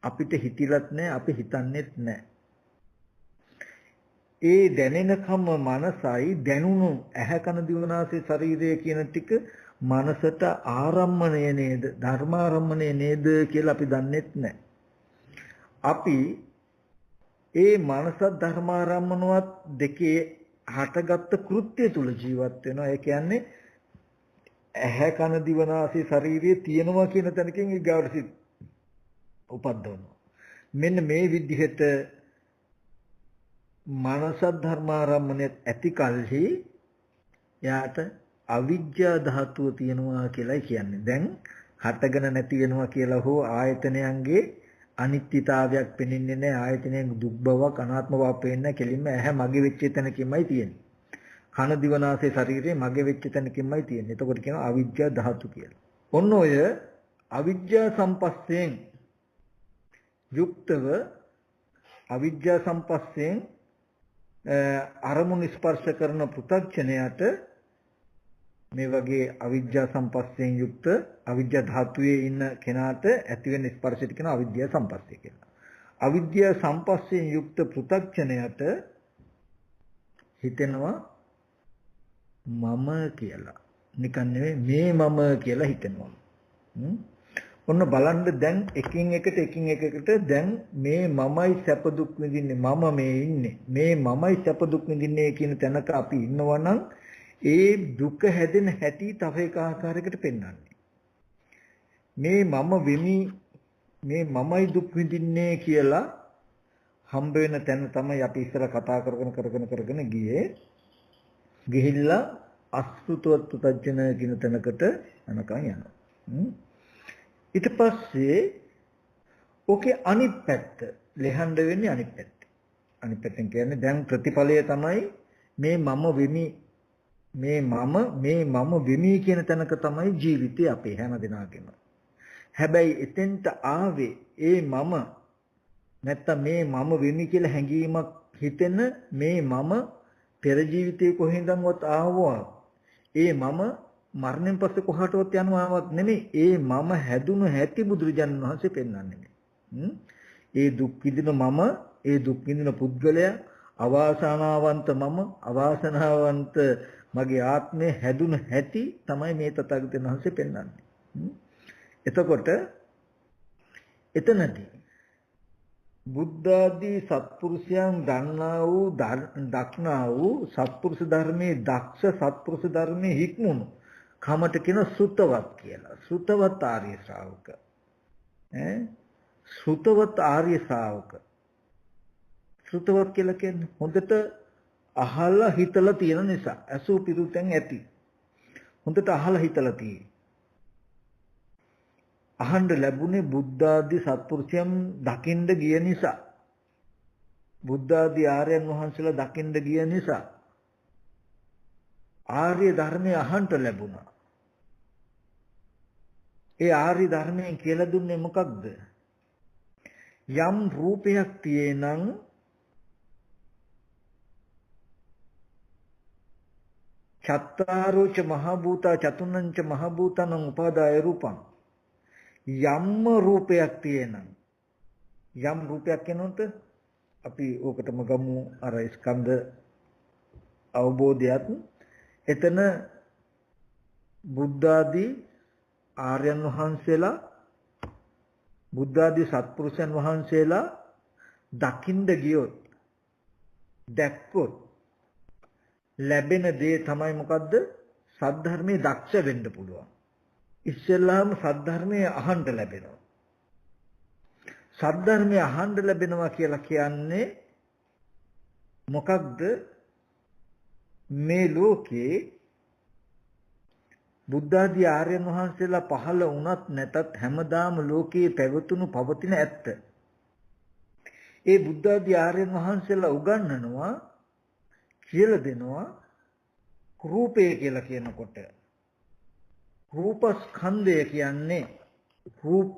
අපිට හිතිලත් නැහැ, අපි හිතන්නේත් නැහැ. ඒ දැනෙනකම මනසයි දැනුණු ඇහැ කන දිවනාසය ශරීරය කියන ටික මනසට ආරම්මණය නේද? ධර්මාරම්මණය නේද කියලා අපි දන්නේත් නැහැ. අපි ඒ මනසත් ධර්මාරම්මනවත් දෙකේ හටගත්ත කෘත්‍ය තුල ජීවත් වෙනවා. ඒ කියන්නේ ඇහැ කන දිවනාසය ශරීරය තියෙනවා කියන තැනකින් ඊගාවට උපද්දවනවා. මෙන්න මේ විදිහට මනස ධර්මාරම්මණයත් ඇති කල්හි යාට අවිජ්ජා ධාතුව තියෙනවා කියලා කියන්නේ. දැන් හටගෙන නැති වෙනවා කියලා හෝ ආයතනයන්ගේ අනිත්‍යතාවයක් පෙනෙන්නේ නැහැ. ආයතනයන් දුක් බවක් අනාත්ම බවක් පේන්නේ නැහැ. කෙලින්ම ඇහැ මගේ වෙච්ච තැනකින්මයි තියෙන්නේ. කන දිවනාසය ශරීරය මගේ වෙච්ච තැනකින්මයි තියෙන්නේ. එතකොට කියනවා අවිජ්ජා ධාතු කියලා. ඔන්න ඔය අවිජ්ජා සම්පස්යෙන් යුක්තව අවිජ්ජා සම්පස්යෙන් අරමුණු ස්පර්ශ කරන පෘථග්ජනයට මේ වගේ අවිජ්ජා සම්පස්යෙන් යුක්ත අවිජ්ජා ධාතුවේ ඉන්න කෙනාට ඇති වෙන ස්පර්ශයට කියන අවිද්‍යා සම්පස්ය කියලා. අවිද්‍යා සම්පස්යෙන් යුක්ත පෘථග්ජනයට හිතෙනවා මම කියලා. නිකන් නෙවෙයි මේ මම කියලා හිතෙනවා. ඔන්න බලන්න දැන් එකින් එකට දැන් මේ මමයි සැප දුක් විඳින්නේ මම මේ ඉන්නේ මේ මමයි සැප දුක් විඳින්නේ කියන තැනක අපි ඉන්නවා නම් ඒ දුක හැදෙන හැටි තව එක ආකාරයකට පෙන්වන්නේ මේ මම වෙමි මේ මමයි දුක් විඳින්නේ කියලා හම්බ වෙන තැන තමයි අපි ඉස්සර කතා කරගෙන ගිහිල්ලා අසුතවත් පුතජන කියන තැනකට යනකම් යනවා. ඊට පස්සේ ඕකේ අනිත් පැත්ත ලෙහඬ වෙන්නේ අනිත් පැත්ත. අනිත් පැත්තෙන් කියන්නේ දැන් ප්‍රතිඵලය තමයි මේ මම වෙමි කියන තැනක තමයි ජීවිතේ අපේ හැම දිනාගෙම. හැබැයි එතෙන්ට ආවේ ඒ මම නැත්තම් මේ මම වෙමි කියලා හැඟීමක් හිතෙන මේ මම පෙර ජීවිතේ කොහෙන්දන්වත් ආවෝ ඒ මම මරණයෙන් පස්සේ කොහාටවත් යනවාවත් නෙමෙයි. ඒ මම හැදුණු හැටි බුදුරජාණන් වහන්සේ පෙන්වන්නේ. ඒ දුක් විඳින මම, ඒ දුක් විඳින පුද්ගලයා, අවාසනාවන්ත මම, අවාසනාවන්ත මගේ ආත්මය හැදුණු හැටි තමයි මේ තථාගතයන් වහන්සේ පෙන්වන්නේ. එතකොට එතනදී බුද්ධ ආදී සත්පුරුෂයන් දක්නා වූ සත්පුරුෂ ධර්මයේ දක්ෂ සත්පුරුෂ ධර්මයේ හික්මුණු කමට කියන සුතවත් කියලා. සුතවත් ආර්ය ශ්‍රාවක. ශ්‍රුතවත් ආර්ය ශ්‍රාවක. ශ්‍රුතවත් කියලා කියන්නේ හොඳට අහලා හිතලා තියෙන නිසා. අසු පිරුතෙන් ඇති. හොඳට අහලා හිතලා තියෙන්නේ. අහන්න ලැබුණේ බුද්ධ ආදී සත්පුරුෂයන් දකින්න ගිය නිසා. බුද්ධ ආදී ආර්යයන් වහන්සේලා දකින්න ගිය නිසා ආර්ය ධර්මය අහන්න ලැබුණා. ඒ ආර්ය ධර්මයෙන් කියලා දුන්නේ මොකක්ද? යම් රූපයක් තියෙනං චත්තාරෝච මහ භූතා චතුන්නංච මහ භූතං උපාදාය රූපං. යම් රූපයක් තියෙනං යම් රූපයක් කියනොත් අපි ඕකටම ගමු අර ස්කන්ධ අවබෝධයත් එතන බුද්ධ ආදී ආර්යයන් වහන්සේලා බුද්ධ ආදී සත්පුරුෂයන් වහන්සේලා දකින්න ගියොත් දැක්කොත් ලැබෙන දේ තමයි මොකද්ද? සද්ධර්මයේ දක්ෂ වෙන්න පුළුවන්. ඉස්සෙල්ලාම සද්ධර්මයේ අහන්න ලැබෙනවා. සද්ධර්මයේ අහන්න ලැබෙනවා කියලා කියන්නේ මොකක්ද? මේ ලෝකේ බුද්ධ ආදී ආර්යයන් වහන්සේලා පහළ වුණත් නැතත් හැමදාම ලෝකේ පැවතුණු පවතින ඇත්ත. ඒ බුද්ධ ආදී ආර්යයන් වහන්සේලා උගන්වනවා කියලා දෙනවා රූපය කියලා කියනකොට රූපස්කන්ධය කියන්නේ රූප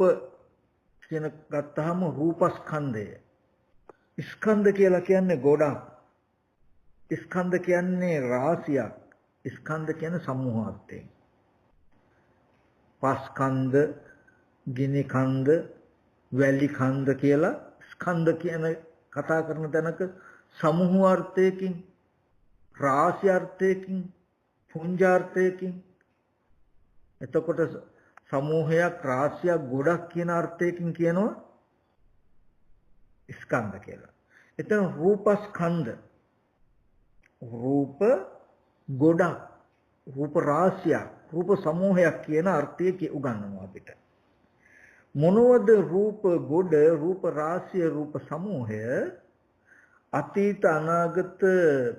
කියන ගත්තාම රූපස්කන්ධය. ස්කන්ධ කියලා කියන්නේ ගොඩක්. ස්කන්ධ කියන්නේ රාශියක්. ස්කන්ධ කියන්නේ සමූහාර්ථයෙන්. පස්කන්ධ, ගිනි කන්ද, වැලි කන්ද කියලා ස්කන්ධ කියන කතා කරන තැනක සමූහාර්ථයකින්, රාශියාර්ථයකින්, පුංජාර්ථයකින් එතකොට සමූහයක්, රාශියක්, ගොඩක් කියන අර්ථයකින් කියනවා ස්කන්ධ කියලා. එතන රූපස්කන්ධ රූප ගොඩක්, රූප රාශියක්, රූප සමූහයක් කියන අර්ථය උගන්වනවා අපිට. මොනවද රූප ගොඩ, රූප රාශිය, රූප සමූහය? අතීත අනාගත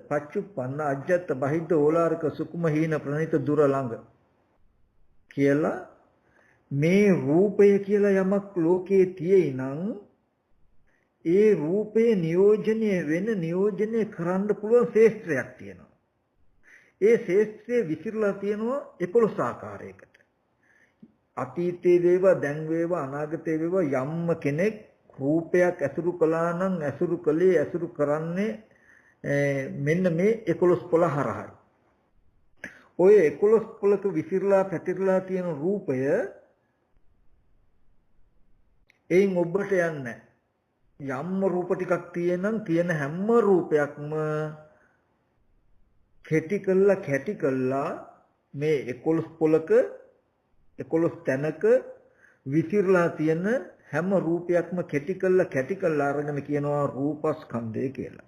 පච්චුප්පන්න අජ්ජත් බහිද්ද ඕලාරික සුකුම හීන ප්‍රණීත දුර ළඟ කියලා මේ රූපය කියලා යමක් ලෝකයේ තියෙයි නම් ඒ රූපේ නියෝජනය කරන්න පුළුවන් ශේෂ්ත්‍රයක් තියෙනවා. ඒ ශේෂ්ත්‍රය විසිරලා තියෙනවා 11 ආකාරයකට. අතීතයේ වේවා, දැන් වේවා, අනාගතයේ වේවා යම්ම කෙනෙක් රූපයක් ඇසුරු කළා නම් ඇසුරු කරන්නේ මෙන්න මේ 11 පොළ හරහායි. ඔය 11 පොළක විසිරලා පැතිරලා තියෙන රූපය එයින් ඔබට යන්නේ යම්ම රූප ටිකක් තියෙන හැම රූපයක්ම කැටි කළා මේ 11 පොළක 11 තැනක විසිරලා තියෙන හැම රූපයක්ම කැටි කළා අරගෙන කියනවා රූපස්කන්ධය කියලා.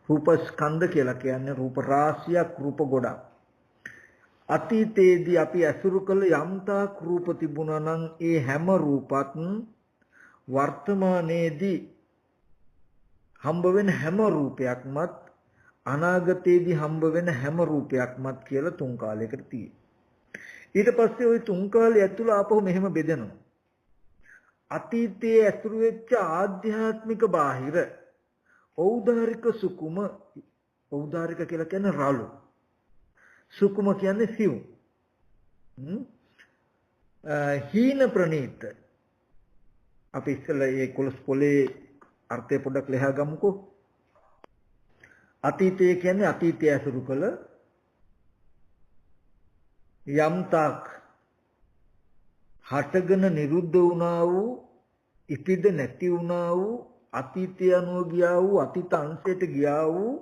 රූපස්කන්ධ කියලා කියන්නේ රූප රාශියක්, රූප ගොඩක්. අතීතයේදී අපි අසුරු කළ යම්තාක් රූප තිබුණා නම් ඒ හැම රූපත් වර්තමානයේදී හම්බ වෙන හැම රූපයක්මත් අනාගතයේදී හම්බ වෙන හැම රූපයක්මත් කියලා තුන් කාලයකට තියෙනවා. ඊට පස්සේ ওই තුන් කාලය ඇතුළ ආපහු මෙහෙම බෙදෙනවා. අතීතයේ ඇසුරු වෙච්ච ආධ්‍යාත්මික බාහිර ඖදාරික සුකුම, ඖදාරික කියලා කියන්නේ රළු, සුකුම කියන්නේ සිව්, හීන ප්‍රනීත. අපි ඉස්සෙල්ලා මේ 11 පොලේ අර්ථය පොඩ්ඩක් ලියා ගමුකෝ. අතීතය කියන්නේ අතීතය ඇසුරු කළ යම්තාක් හටගෙන නිරුද්ධ වුණා වූ, ඉපිද නැති වුණා වූ, අතීතය අනුව ගියා වූ, අතීත අංශයට ගියා වූ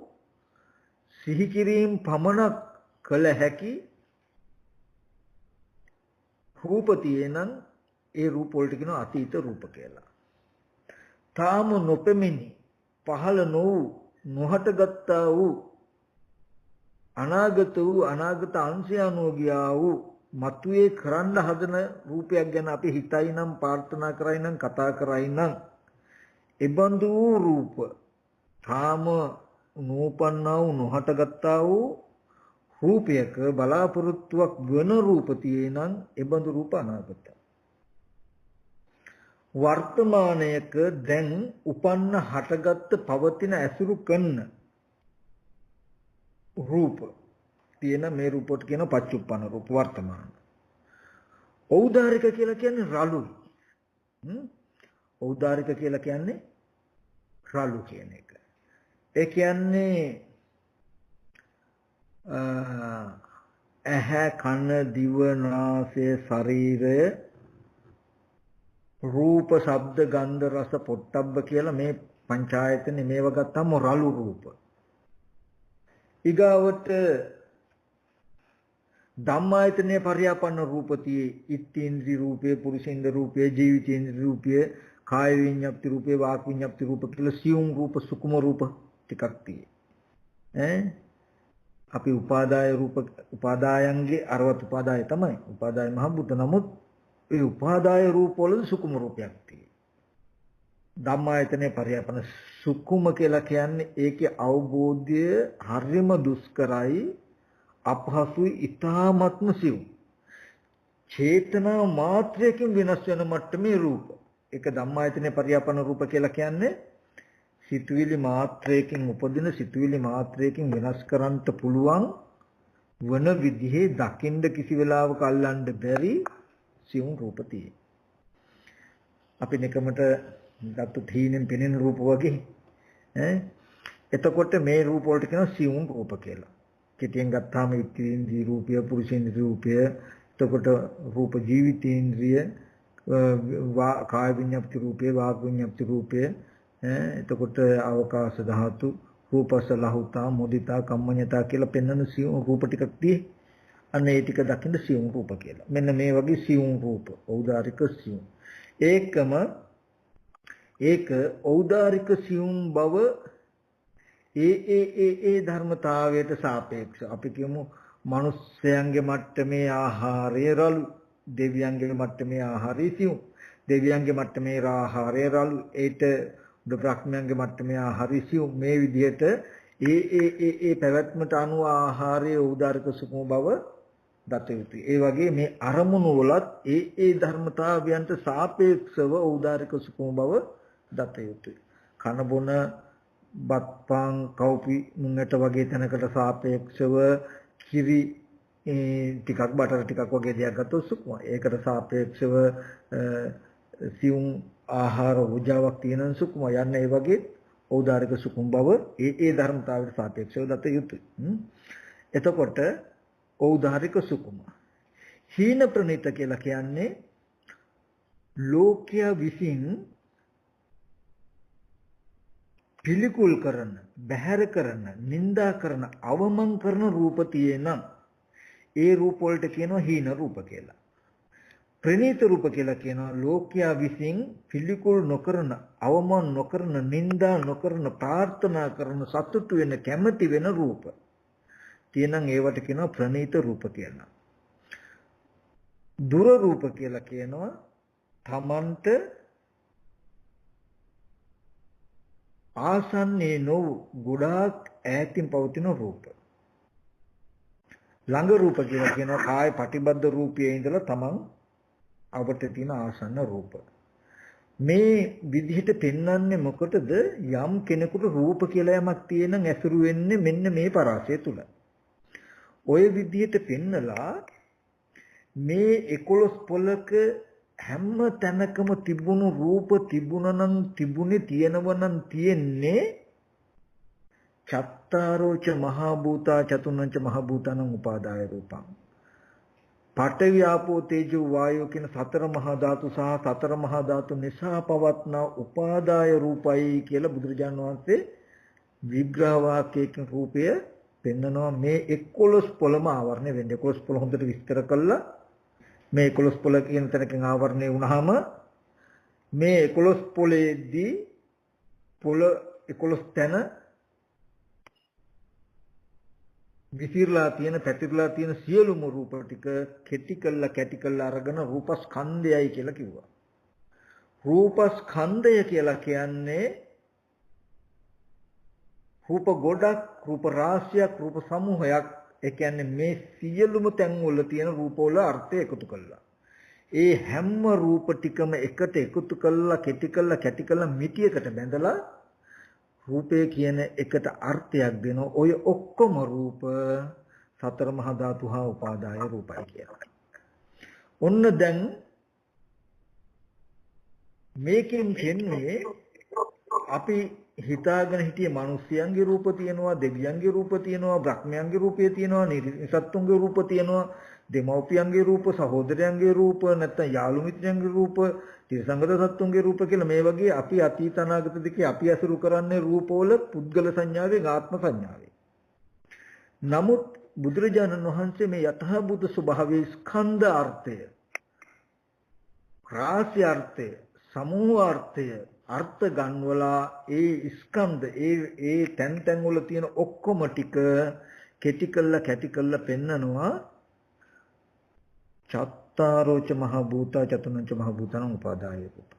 සිහි කිරීම පමණක් කළ හැකි රූප තියෙනං ඒ රූප වලට කියනවා අතීත රූප කියලා. තාම නොපෙමිනි, පහළ නොවූ, නොහටගත්තා වූ, අනාගත වූ, අනාගත අංශය අනුව ගියා වූ මතුවේ කරන්න හදන රූපයක් ගැන අපි හිතයි නම් ප්‍රාර්ථනා කරයි නම් කතා කරයි නම් ඒබඳු රූප තාම නූපන්නා වූ නොහටගත්තා වූ රූපයක බලාපොරොත්තුවක් වන රූප තියෙනං ඒබඳු රූප අනාගතයි. වර්තමානයක දැන් උපන්න හටගත්ත පවතින ඇසුරු කරන රූප තියෙන මේ රූපොට කියන පච්චුප්පන්න රූප වර්තමාන. ඖදාරික කියලා කියන්නේ රළුයි. ඖදාරික කියලා කියන්නේ රළු කියන එක. ඒ කියන්නේ ඇහැ කන දිව නාසය ශරීරය රූප ශබ්ද ගන්ධ රස පොට්ටබ්බ කියලා මේ පංචායතනේ මේව ගත්තම රළු රූප. ඊගාවට ධම්මායතනේ පරියාපන්න රූපතියේ ඉත්තේන්ද්‍රි රූපේ පුරුෂේන්ද්‍ර රූපේ ජීවිතේන්ද්‍රි රූපේ කාය විඤ්ඤාප්ති රූපේ වාක් විඤ්ඤාප්ති රූප කියලා සියුම් රූප සුකුම රූප ටිකක් තියෙයි. අපි උපාදාය රූප උපාදායන්ගේ අරවත් උපාදාය තමයි. උපාදාය මහ බුද්ධ නමුත් ඒ උපාදාය රූප වල සුකුම රූපයක් තියෙයි. ධම්මායතනේ පරියාපන සුකුම කියලා කියන්නේ ඒකේ අවබෝධය හරිම දුෂ්කරයි අපහසුයි ඊ타ත්ම සිව්. චේතනා මාත්‍රයකින් වෙනස් වෙන මට්ටමේ රූප. ඒක ධම්මායතනේ පරියාපන රූප කියලා කියන්නේ සිතුවිලි මාත්‍රයකින් උපදින සිතුවිලි මාත්‍රයකින් වෙනස් කරන්නට පුළුවන් වන විදිහේ දකින්න කිසි වෙලාවක අල්ලන්න බැරි සියුම් රූප තියෙයි. අපි නිකමට ගත්ත තීනෙන් පෙනෙන රූප වගේ එතකොට මේ රූප වලට කියනවා සියුම් රූප කියලා. කෙටියෙන් ගත්තාම ඉන්ද්‍රිය රූපය පුරුෂේන්ද්‍ර රූපය එතකොට රූප ජීවිතේන්ද්‍රිය කාය විඤ්ඤාප්ති රූපේ වාග් විඤ්ඤාප්ති රූපය එතකොට අවකාශ ධාතු රූපස ලහුතා මුදිතා කම්මඤ්ඤතා කියලා පෙන්වන සියුම් රූප ටිකක් තියෙයි. අන්න ඒ ටික දකින්න සියුම් රූප කියලා. මෙන්න මේ වගේ සියුම් රූප ඖදාරික සියුම්. ඒක ඖදාරික සියුම් බව ඒ ධර්මතාවයට සාපේක්ෂ අපි කියමු මිනිස්යන්ගේ මට්ටමේ ආහාරය රළු දෙවියන්ගේ මට්ටමේ ආහාරය සියුම් දෙවියන්ගේ මට්ටමේ ආහාරය රළු ඒට බ්‍රහ්මයන්ගේ මට්ටමේ ආහාරය සියුම් මේ විදිහට ඒ පැවැත්මට අනුව ආහාරයේ ඖදාරික සුකුම බව දත යුතුයි. ඒ වගේ මේ අරමුණු වලත් ඒ ධර්මතාවයන්ට සාපේක්ෂව ඖදාරික සුකුම බව දත යුතුයි. කන බොන බත්පාන් කව්පි මුංගට වගේ තැනකට සාපේක්ෂව කිරි ටිකක් බටර් ටිකක් වගේ දෙයක් ගත්තොත් සුකුම. ඒකට සාපේක්ෂව සියුම් ආහාර උජාවක් තියෙන සුකුම යන්න ඒ වගේ ඖදාරික සුකුම බව ඒ ධර්මතාවයට සාපේක්ෂව දත යුතුයි. එතකොට ඖදාරික සුකුම හීන ප්‍රණීත කියලා කියන්නේ ලෝකයා විසින් පිළිකුල් කරන, බැහැර කරන, නිඳා කරන, අවමන් කරන රූප තියෙනම් ඒ රූප වලට කියනවා හීන රූප කියලා. ප්‍රණීත රූප කියලා කියනවා ලෝකයා විසින් පිළිකුල් නොකරන, අවමන් නොකරන, නිඳා නොකරන, ප්‍රාර්ථනා කරන, සතුටු වෙන, කැමති වෙන රූප. තියෙනම් ඒවට කියනවා ප්‍රණීත රූප කියලා. දුර රූප කියලා කියනවා තමන්ට ආසන්නේ නොව ගොඩාක් ඈතින් පවතින රූප. ළඟ රූප කියලා කියනවා කාය පටිබද්ධ රූපයේ ඉඳලා තමන් අපට තියෙන ආසන්න රූප. මේ විදිහට පෙන්වන්නේ මොකටද? යම් කෙනෙකුට රූප කියලා යමක් තියෙනම් ඇසුරු වෙන්නේ මෙන්න මේ පරාසය තුල. ওই විදිහට පෙන්නලා මේ 11 පොලක හැම තැනකම තිබුණු රූප තිබුණනම් තිබුණේ තියෙනවනම් තියෙන්නේ චත්තාරෝච මහා භූතා චතුර්ණංච මහා භූතානං උපාදාය රූපං. පඨවි ආපෝ තේජෝ වායෝ කියන සතර මහා ධාතු සහ සතර මහා ධාතු නිසා පවත්නා උපාදාය රූපයි කියලා බුදුරජාණන් වහන්සේ විග්‍රහ වාක්‍යයකින් රූපය පෙන්නනවා. මේ 11 පොළම ආවරණය වෙන්නේ 11 පොළ හොඳට විස්තර කළා. මේ 11 පොළ කියන තැනකින් ආවරණය වුණාම මේ 11 පොළේදී පොළ 11 තැන විසිරලා තියෙන පැතිරලා තියෙන සියලුම රූප ටික කැටි කළා අරගෙන රූපස්කන්ධයයි කියලා කිව්වා. රූපස්කන්ධය කියලා කියන්නේ රූප ගොඩක්, රූප රාශියක්, රූප සමූහයක්. ඒ කියන්නේ මේ සියලුම තැන් වල තියෙන රූප වල අර්ථය එකතු කළා. ඒ හැම රූප ටිකම එකට එකතු කළා, කැටි කළා මිටියකට බැඳලා රූපය කියන එකට අර්ථයක් දෙන ඔය ඔක්කොම රූප සතර මහා ධාතු හා උපාදාය රූපයි කියලා. ඔන්න දැන් මේකෙන් කියන්නේ අපි හිතාගෙන හිටියේ මිනිස්යන්ගේ රූප තියෙනවා, දෙවියන්ගේ රූප තියෙනවා, බ්‍රහ්මයන්ගේ රූපය තියෙනවා, නිර්සත්තුන්ගේ රූප තියෙනවා, දෙමව්පියන්ගේ රූප, සහෝදරයන්ගේ රූප, නැත්නම් යාළු මිත්‍රයන්ගේ රූප, තිරසංගත සත්තුන්ගේ රූප කියලා මේ වගේ අපි අතීත අනාගත දෙකේ අපි අසුරු කරන්නේ රූපවල පුද්ගල සංඥාවේ, ආත්ම සංඥාවේ. නමුත් බුදුරජාණන් වහන්සේ මේ යථාභූත ස්වභාවයේ ස්කන්ධ අර්ථය, රාශි අර්ථය, සමූහ අර්ථය අර්ථ ගන්වලා ඒ ස්කන්ධ ඒ තැන් වල තියෙන ඔක්කොම ටික කැටි කළා පෙන්නනවා. චත්තාරෝච මහ භූතා චතුනංච මහ භූතං උපාදාය රූප.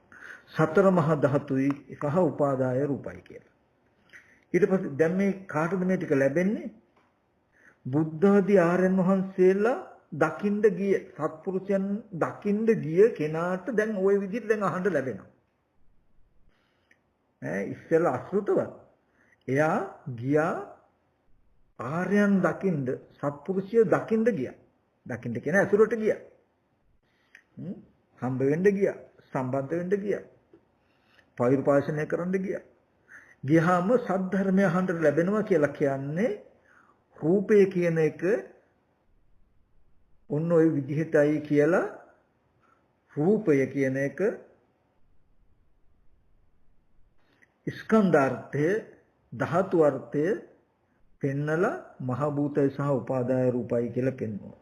සතර මහා ධාතුයි සහ උපාදාය රූපයි කියලා. ඊට පස්සේ දැන් මේ කාටද මේ ටික ලැබෙන්නේ? බුද්ධ ආදී ආර්යයන් වහන්සේලා දකින්න ගිය සත්පුරුෂයන් දකින්න ගිය කෙනාට දැන් ওই විදිහට දැන් අහන්න ලැබෙනවා. ඉස්සෙල්ලා අසෘතවත්. එයා ගියා ආර්යයන් දකින්න, සත්පුරුෂය දකින්න ගියා. දකින්න කියන ඇසුරට ගියා. හම්බ වෙන්න ගියා, සම්බන්ධ වෙන්න ගියා. පෛරුපාසනය කරන්න ගියා. ගියාම සද්ධර්මය අහන්න ලැබෙනවා කියලා කියන්නේ රූපය කියන එක ඔන්න ඔය විදිහටයි කියලා රූපය කියන එක ස්කන්ධාර්ථය ධාතු අර්ථය පෙන්නලා මහ භූතය සහ උපාදාය රූපයි කියලා පෙන්වනවා.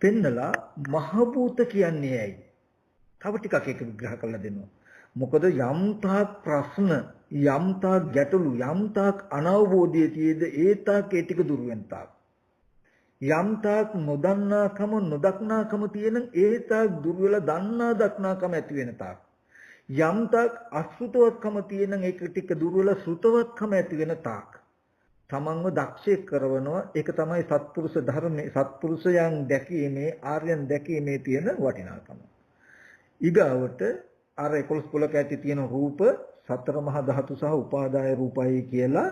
පෙන්නලා මහ භූත කියන්නේ ඇයි? තව ටිකක් ඒක විග්‍රහ කරලා දෙනවා. මොකද යම්තාක් ප්‍රශ්න, යම්තාක් ගැටලු, යම්තාක් අනවබෝධය තියේද ඒ තාක් ඒ ටික දුර වෙන තාක්. යම්තාක් නොදන්නාකම, නොදක්නාකම තියෙන ඒ තාක් දුර වෙලා දන්නා දක්නාකම ඇති වෙන තාක්. යම්තාක් අසෘතවත්කම තියෙන ඒක ටික දුර වෙලා සෘතවත්කම ඇති වෙන තාක්. තමන්ව දක්ෂයෙක් කරනවා. ඒක තමයි සත්පුරුෂ ධර්මයේ, සත්පුරුෂයන් දැකීමේ, ආර්යයන් දැකීමේ තියෙන වටිනාකම. ඊගාවට අර 11 කුලක ඇති තියෙන රූප සතර මහා ධාතු සහ උපාදාය රූපයි කියලා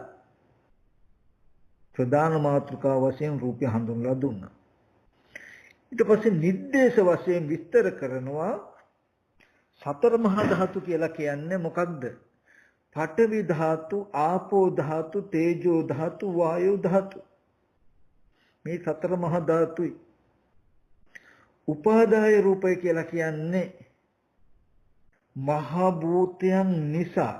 ප්‍රධාන මාතෘකා වශයෙන් රූපය හඳුන්වලා දුන්නා. ඊට පස්සේ නිर्देश වශයෙන් විස්තර කරනවා සතර මහා ධාතු කියලා කියන්නේ මොකක්ද? පඨවි ධාතු, ආපෝ ධාතු, තේජෝ ධාතු, වායෝ ධාතු. මේ සතර මහා ධාතුයි. උපාදාය රූපය කියලා කියන්නේ මහ භූතයන් නිසා,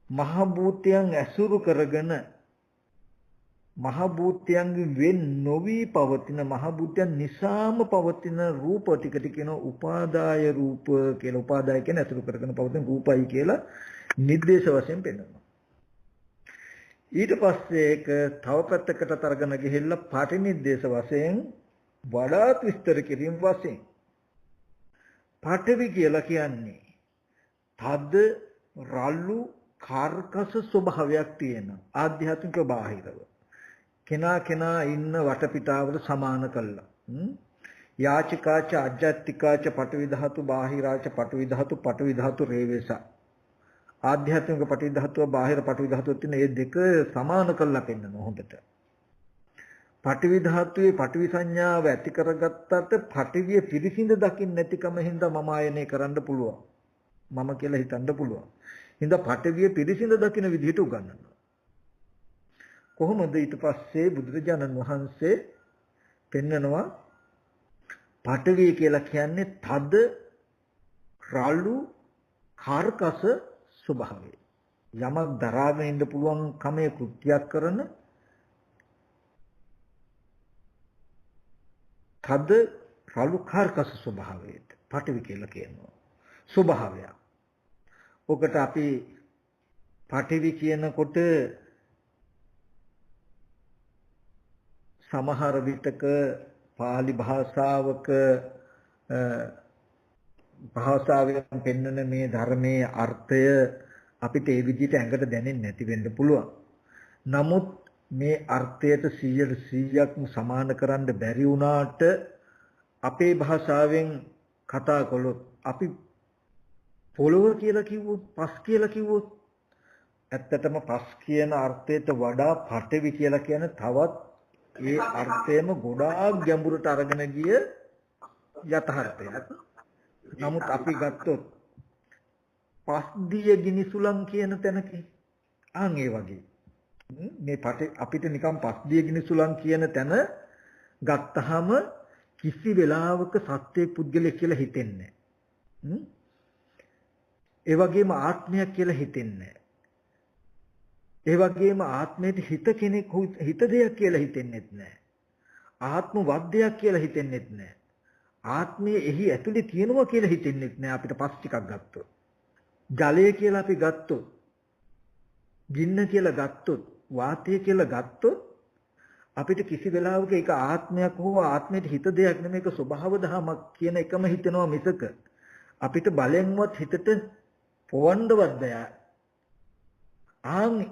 මහ භූතයන් ඇසුරු කරගෙන මහ භූතයන්ගෙන් වෙන් නොවි පවතින, මහ භූතයන් නිසාම පවතින රූප ටිකට කියන උපාදාය රූප කියලා. උපාදාය කියන්නේ ඇසුරු කරගෙන පවතින රූපයි කියලා නිर्देश වශයෙන් පෙන්නනවා. ඊට පස්සේ ඒක තව පැත්තකට අරගෙන ගිහිල්ලා පටිනිर्देश වශයෙන් වඩාත් විස්තර කිරීම වශයෙන් පඨවි කියලා කියන්නේ තද රළු කාර්කස ස්වභාවයක් තියෙන ආධ්‍යාත්මික බාහිරව කෙනා ඉන්න වටපිටාවට සමාන කළා. යාචිකාච අජ්ජත්තිකාච පඨවි ධාතු, බාහිරාච පඨවි ධාතු, පඨවි ධාතු රේවේස. ආධ්‍යාත්මික පඨවි ධාතුව, බාහිර පඨවි ධාතුව තියෙන මේ දෙක සමාන කළා පෙන්නනවා හොඳට. පඨවි ධාතුවේ පඨවි සංඥාව ඇති කරගත්තට පඨවිය පිරිසිඳ දකින්න නැතිකම හින්දා මම ආයනය කරන්න පුළුවන්. මම කියලා හිතන්න පුළුවන්. හින්දා පඨවිය පිරිසිඳ දකින්න විදිහට උගන්වනවා. කොහොමද ඊට පස්සේ බුදුරජාණන් වහන්සේ පෙන්නනවා පඨවිය කියලා කියන්නේ තද රළු කාර්කස ස්වභාවය. යමක් දරාගෙන ඉන්න පුළුවන් කමේ කෘත්‍යයක් කරන තද රළු කාර්කස ස්වභාවයට පඨවි කියලා කියනවා. ස්වභාවය. ඔකට අපි පඨවි කියනකොට සමහර විටක පාලි භාෂාවක භාෂාවෙන් පෙන්වන මේ ධර්මයේ අර්ථය අපිට ඒ විදිහට ඇඟට දැනෙන්නේ නැති වෙන්න පුළුවන්. නමුත් මේ අර්ථයට 100%ක්ම සමාන කරන්න බැරි වුණාට අපේ භාෂාවෙන් කතා කළොත් අපි පොළොව කියලා කිව්වොත් පස් කියලා කිව්වොත් ඇත්තටම පස් කියන අර්ථයට වඩා පඨවි කියලා කියන තවත් ඒ අර්ථයම ගොඩාක් ගැඹුරට අරගෙන ගිය යථාර්ථයක්. නමුත් අපි ගත්තොත් පස්දිය ගිනිසුලන් කියන තැනක ඒ වගේ මේ අපිට නිකන් පස්දිය ගිනිසුලන් කියන තැන ගත්තාම කිසි වෙලාවක සත්‍ය පුද්ගලයෙක් කියලා හිතෙන්නේ නැහැ. ඒ වගේම ආත්මයක් කියලා හිතෙන්නේ නැහැ. ඒ වගේම ආත්මයට හිත කෙනෙක් හිත දෙයක් කියලා හිතෙන්නෙත් නැහැ. ආත්ම වද්දයක් කියලා හිතෙන්නෙත් නැහැ. ආත්මය එහි ඇතුලේ තියෙනවා කියලා හිතෙන්නෙත් නැහැ අපිට පස් ටිකක් ගත්තොත්. ජලය කියලා අපි ගත්තොත්, ගින්න කියලා ගත්තොත්, වාතය කියලා ගත්තොත් අපිට කිසි වෙලාවක ඒක ආත්මයක් හෝ ආත්මයට හිත දෙයක් නෙමෙයි ඒක ස්වභාව ධමයක් කියන එකම හිතෙනවා මිසක අපිට බලෙන්වත් හිතට පොවන්නවත් බෑ.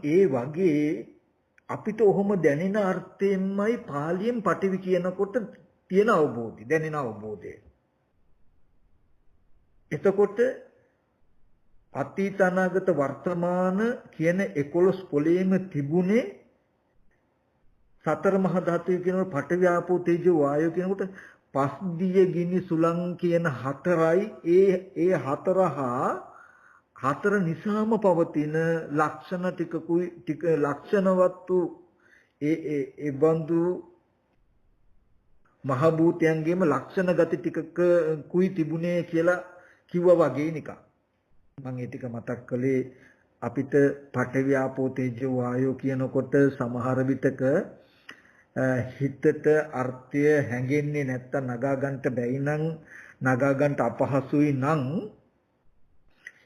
ඒ වගේ අපිට ඔහොම දැනෙන අර්ථයෙන්මයි පාලියෙන් පටිවි කියනකොට තියෙන අවබෝධය දැනෙන අවබෝධය. එතකොට අතීත අනාගත වර්තමාන කියන 11 පොළේම තිබුණේ සතර මහා ධාතු කියනකොට පඨවි ආපෝ තේජෝ වායෝ කියනකොට පස් දිය ගිනි සුලං කියන හතරයි ඒ හතර නිසාම පවතින ලක්ෂණ ටික ලක්ෂණවත්තු ඒ බඳු මහ භූතයන්ගේම ලක්ෂණ ගති ටිකක කුයි තිබුණේ කියලා කිව්වා වගේ නිකන් මම ඒ ටික මතක් කළේ අපිට පඨවි ආපෝ තේජෝ වායෝ කියනකොට සමහර විටක හිතට අර්ථය හැඟෙන්නේ නැත්තම් නගා ගන්නට බැයි නම් නගා ගන්නට අපහසුයි නම්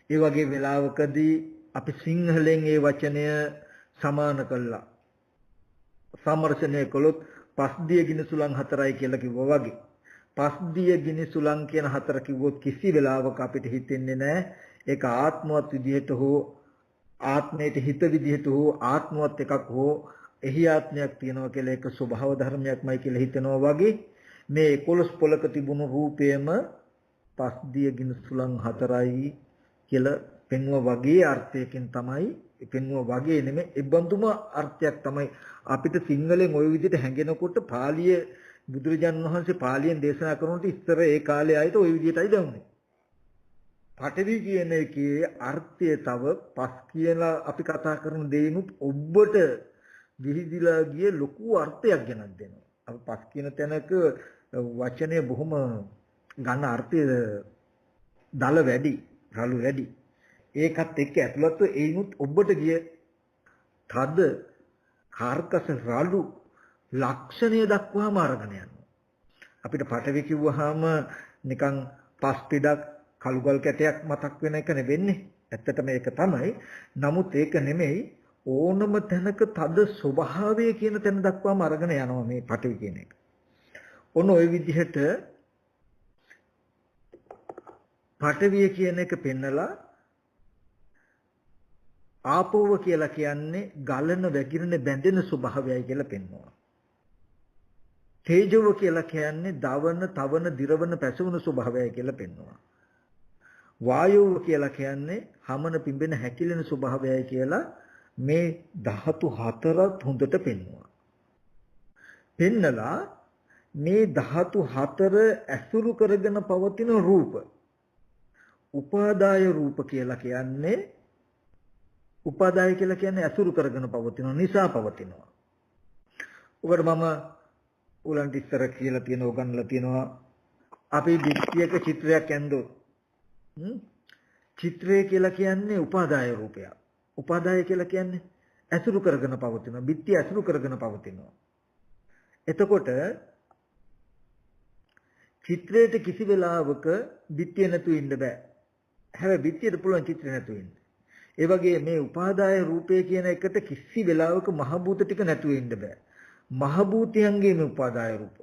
ඒ වගේ වෙලාවකදී අපි සිංහලෙන් ඒ වචනය සමාන කළා සමර්ෂණය කළොත් පස්දිය ගිනි සුලං හතරයි කියලා කිව්වා වගේ පස්දිය ගිනි සුලං කියන හතර කිව්වොත් කිසි වෙලාවක අපිට හිතෙන්නේ නැහැ ඒක ආත්මවත් විදිහට හෝ ආත්මයට හිත විදිහට හෝ ආත්මවත් එකක් හෝ එහි ආත්මයක් තියෙනවා කියලා ඒක ස්වභාව ධර්මයක්මයි කියලා හිතනවා වගේ මේ 11 පොලක තිබුණු රූපයම පස්දිය ගිනි සුලං හතරයි කියලා පෙන්වුවා වගේ අර්ථයකින් තමයි පෙන්වුවා වගේ නෙමෙයි ඒබඳුම අර්ථයක් තමයි අපිට සිංහලෙන් ওই විදිහට හැංගෙනකොට පාලිය බුදුරජාණන් වහන්සේ පාලියෙන් දේශනා කරනකොට ඉස්සර ඒ කාලේ ආයත ওই විදිහටයි දැනුනේ. පඨවි කියන එකේ අර්ථය තව පස් කියලා අපි කතා කරන දෙයිනුත් ඔබට විහිදිලා ගිය ලොකු අර්ථයක් ගෙනත් දෙනවා. අපි පස් කියන තැනක වචනේ බොහොම ගන්න අර්ථය දල වැඩි, රළු වැඩි. ඒකත් එක්ක ඇතුළත්ව ඒනුත් ඔබට ගිය තද කාර්කස රළු ලක්ෂණය දක්වාම අරගෙන යනවා. අපිට පඨවි කිව්වහම නිකන් පස් පිටක් කළුගල් කැටයක් මතක් වෙන එක නෙවෙන්නේ. ඇත්තටම ඒක තමයි. නමුත් ඒක නෙමෙයි ඕනම තැනක තද ස්වභාවය කියන තැන දක්වාම අරගෙන යනවා මේ පඨවි කියන එක. ඔන්න ওই විදිහට පඨවිය කියන එක පෙන්නලා ආපෝව කියලා කියන්නේ ගලන වැగిරෙන බැඳෙන ස්වභාවයයි කියලා පෙන්වනවා. තේජෝව කියලා කියන්නේ දවන, තවන, දිරවන, පැසවන ස්වභාවයයි කියලා පෙන්වනවා. වායෝව කියලා කියන්නේ හමන, පිඹෙන, හැකිලෙන ස්වභාවයයි කියලා මේ ධාතු හතරත් හොඳට පෙන්වනවා. පෙන්නලා මේ ධාතු හතර ඇසුරු කරගෙන පවතින රූප උපාදාය රූප කියලා කියන්නේ උපාදාය කියලා කියන්නේ ඇසුරු කරගෙන පවතින නිසා පවතිනවා. උකට මම උලන්ට ඉස්සර කියලා තියෙන උගන්ලා තියෙනවා අපි පිටියක චිත්‍රයක් ඇඳුවොත් චිත්‍රය කියලා කියන්නේ උපාදාය රූපයක්. උපාදාය කියලා කියන්නේ ඇසුරු කරගෙන පවතිනවා. පිටිය ඇසුරු කරගෙන පවතිනවා. එතකොට චිත්‍රයට කිසි වෙලාවක පිටිය නැතුව ඉන්න බෑ. හැබැයි පිටියට පුළුවන් චිත්‍රය නැතුව ඉන්න. ඒ වගේ මේ උපාදාය රූපය කියන එකට කිසි වෙලාවක මහ භූත ටික නැතුව ඉන්න බෑ. මහ භූතයන්ගේම උපාදාය රූප.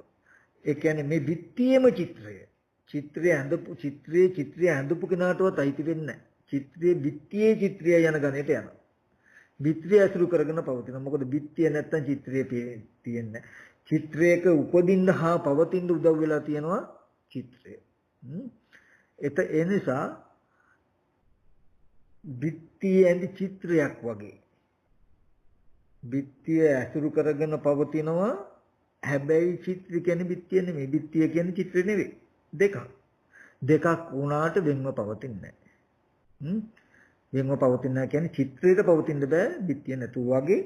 ඒ කියන්නේ මේ බිත්තියේම චිත්‍රය ඇඳපු කෙනාටවත් අයිති වෙන්නේ නැහැ. චිත්‍රයේ බිත්තියේ චිත්‍රය යන ගණයට යනවා. බිත්තිය ඇසුරු කරගෙන පවතින. මොකද බිත්තිය නැත්තම් චිත්‍රයේ තියෙන්නේ. චිත්‍රයක උපදින්න හා පවතින්න උදව් වෙලා තියෙනවා චිත්‍රය. ඒ නිසා බිත්තියේ ඇඳි චිත්‍රයක් වගේ. බිත්තිය ඇසුරු කරගෙන පවතිනවා. හැබැයි චිත්‍ර කියන්නේ බිත්තිය නෙමෙයි. බිත්තිය කියන්නේ චිත්‍ර නෙවෙයි. දෙකක් වුණාට වෙන්ව පවතින්නේ නැහැ. වෙන්ව පවතින කියන්නේ චිත්‍රයට පවතින්න බෑ බිත්තිය නැතුව වගේ.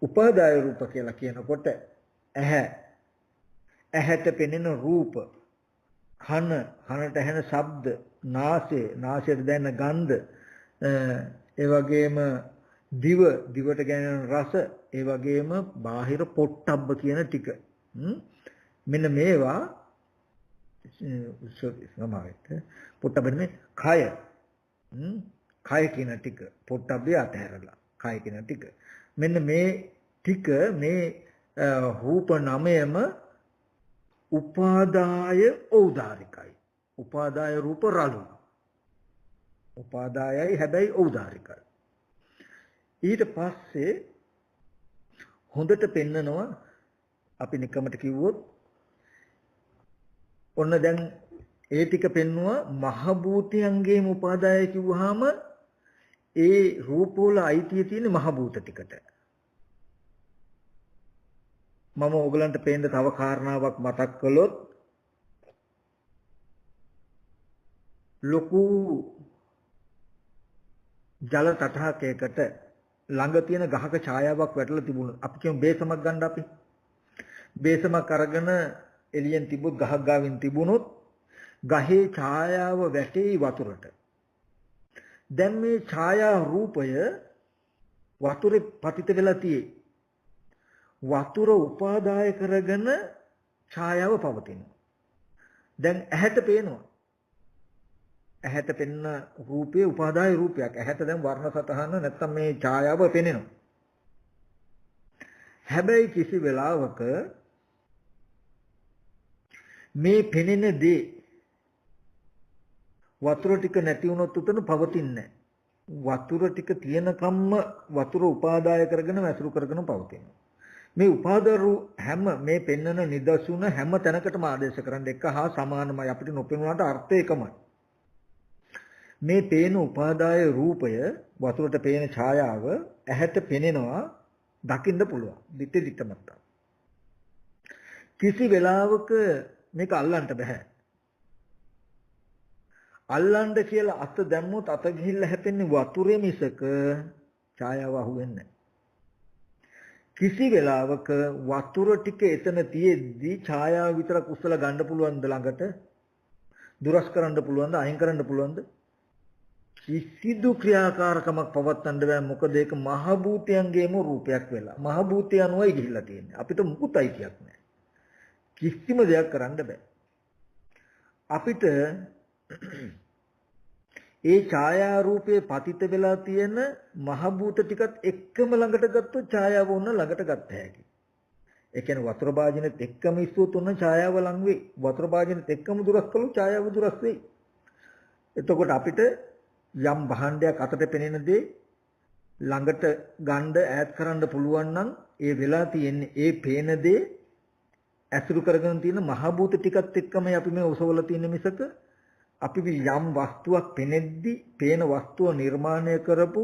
උපාදාය රූප කියලා කියනකොට ඇහැට පෙනෙන රූප, කනට ඇහෙන ශබ්ද, නාසයට දැනෙන ගන්ධ, ඒ වගේම දිවට ගැනෙන රස, ඒ වගේම බාහිර පොට්ටබ්බ කියන ටික. මෙන්න මේවා සමාවෙත් පොට්ටබ්බනේ කය කියන ටික පොට්ටබ්බේ අතහැරලා කය කියන ටික. මෙන්න මේ ටික මේ රූප නමයම උපාදාය ඖදාරිකයි. උපාදාය රූප රළු. උපාදායයි හැබැයි ඖදාරිකයි. ඊට පස්සේ හොඳට පෙන්නනවා අපි නිකමට කිව්වොත් ඔන්න දැන් ඒ ටික පෙන්නවා මහ භූතයන්ගේම උපාදාය කිව්වහම ඒ රූපවල අයිතිය තියෙන මහ භූත ටිකට. මම ඕගලන්ට පේන්න තව කාරණාවක් මතක් කළොත් ලොකු ජල තටහකයකට ළඟ තියෙන ගහක ඡායාවක් වැටලා තිබුණා. අපි කියමු බේසමක් ගන්න අපි. බේසමක් අරගෙන එළියෙන් තිබුත් ගහක් ගාවින් තිබුණොත් ගහේ ඡායාව වැටෙයි වතුරට. දැන් මේ ඡායා රූපය වතුරේ පතිත වෙලා තියෙයි. වතුර උපාදාය කරගෙන ඡායාව පවතිනවා. දැන් ඇහැට පේනවා. ඇහැට පෙනෙන රූපේ උපාදාය රූපයක්. ඇහැට දැන් වර්ණ සතහන නැත්තම් මේ ඡායාව පෙනෙනවා. හැබැයි කිසි වෙලාවක මේ පෙනෙන දේ වතුර ටික නැති වුණොත් උතන පවතින්නේ නැහැ. වතුර ටික තියෙනකම්ම වතුර උපාදාය කරගෙන වැසුරු කරගෙන පවතිනවා. මේ උපාදාරු හැම මේ පෙන්වන නිදසුන හැම තැනකටම ආදේශ කරන්න එක හා සමානමයි. අපිට නොපෙනුනාට අර්ථය එකමයි. මේ පේන උපාදාය රූපය වතුරට පේන ඡායාව ඇහැට පෙනෙනවා දකින්න පුළුවන්. දිට්ඨිමත්ත. කිසි වෙලාවක මේක අල්ලන්න බෑ. අල්ලන්න කියලා අත දැම්මොත් අත ගිහිල්ලා හැපෙන්නේ වතුරේ මිසක ඡායාව අහුවෙන්නේ නැහැ. කිසි වෙලාවක වතුර ටික එතන තියෙද්දි ඡායාව විතරක් උස්සලා ගන්න පුළුවන්ද ළඟට? දුරස් කරන්න පුළුවන්ද? අයින් කරන්න පුළුවන්ද? කිසිදු ක්‍රියාකාරකමක් පවත්වන්න බෑ. මොකද ඒක මහ භූතයන්ගේම රූපයක් වෙලා. මහ භූතය අනුවයි ගිහිල්ලා තියෙන්නේ. අපිට මුකුත් අයිතියක් නැහැ. කිසිම දෙයක් කරන්න බෑ. අපිට ඒ ඡායා රූපයේ පතිත වෙලා තියෙන මහ භූත ටිකත් එක්කම ළඟට ගත්තොත් ඡායාව උන්න ළඟට ගත්ත හැකි. ඒ කියන්නේ වතුර භාජනෙත් එක්කම ඉස්සුවොත් උන්න ඡායාව ලඟ වෙයි. වතුර භාජනෙත් එක්කම දුරස් කළොත් ඡායාව දුරස් වෙයි. එතකොට අපිට යම් භාණ්ඩයක් අතට පෙනෙන දේ ළඟට ගන්න ඈත් කරන්න පුළුවන් නම් ඒ වෙලා තියෙන්නේ ඒ පේන දේ ඇසුරු කරගෙන තියෙන මහ භූත ටිකත් එක්කමයි අපි මේ ඔසවලා තියෙන මිසක අපි යම් වස්තුවක් පෙනෙද්දි පේන වස්තුව නිර්මාණය කරපු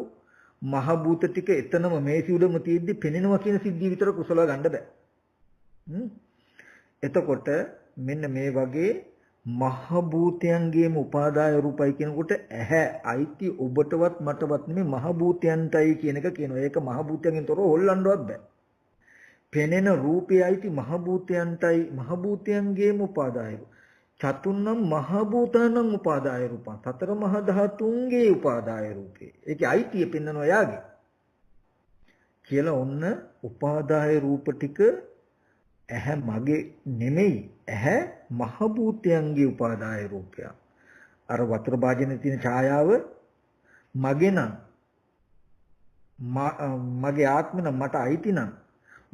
මහ භූත ටික එතනම මේසි උඩම තියෙද්දි පෙනෙනවා කියන සිද්ධිය විතර කුසල ගන්න බෑ. එතකොට මෙන්න මේ වගේ මහ භූතයන්ගේම උපාදාය රූපයි කියනකොට ඇහැ අයිති ඔබටවත් මටවත් නෙමෙයි මහ භූතයන්ටයි කියන එක කියනවා. ඒක මහ භූතයන්ගෙන් තොරව හොල්ලන්නවත් බෑ. පෙනෙන රූපය අයිති මහ භූතයන්ටයි මහ භූතයන්ගේම උපාදාය. චතුන්නම් මහ භූතානම් උපාදාය රූපං. සතර මහා ධාතුන්ගේ උපාදාය රූපේ. ඒකේ අයිතිය පෙන්වනවා යාගේ. කියලා ඔන්න උපාදාය රූප ටික ඇහැ මගේ නෙමෙයි. ඇහැ මහ භූතයන්ගේ උපාදාය රූපය. අර වතුර භාජනයේ තියෙන ඡායාව මගේ නම් මගේ ආත්ම නම් මට අයිති නම්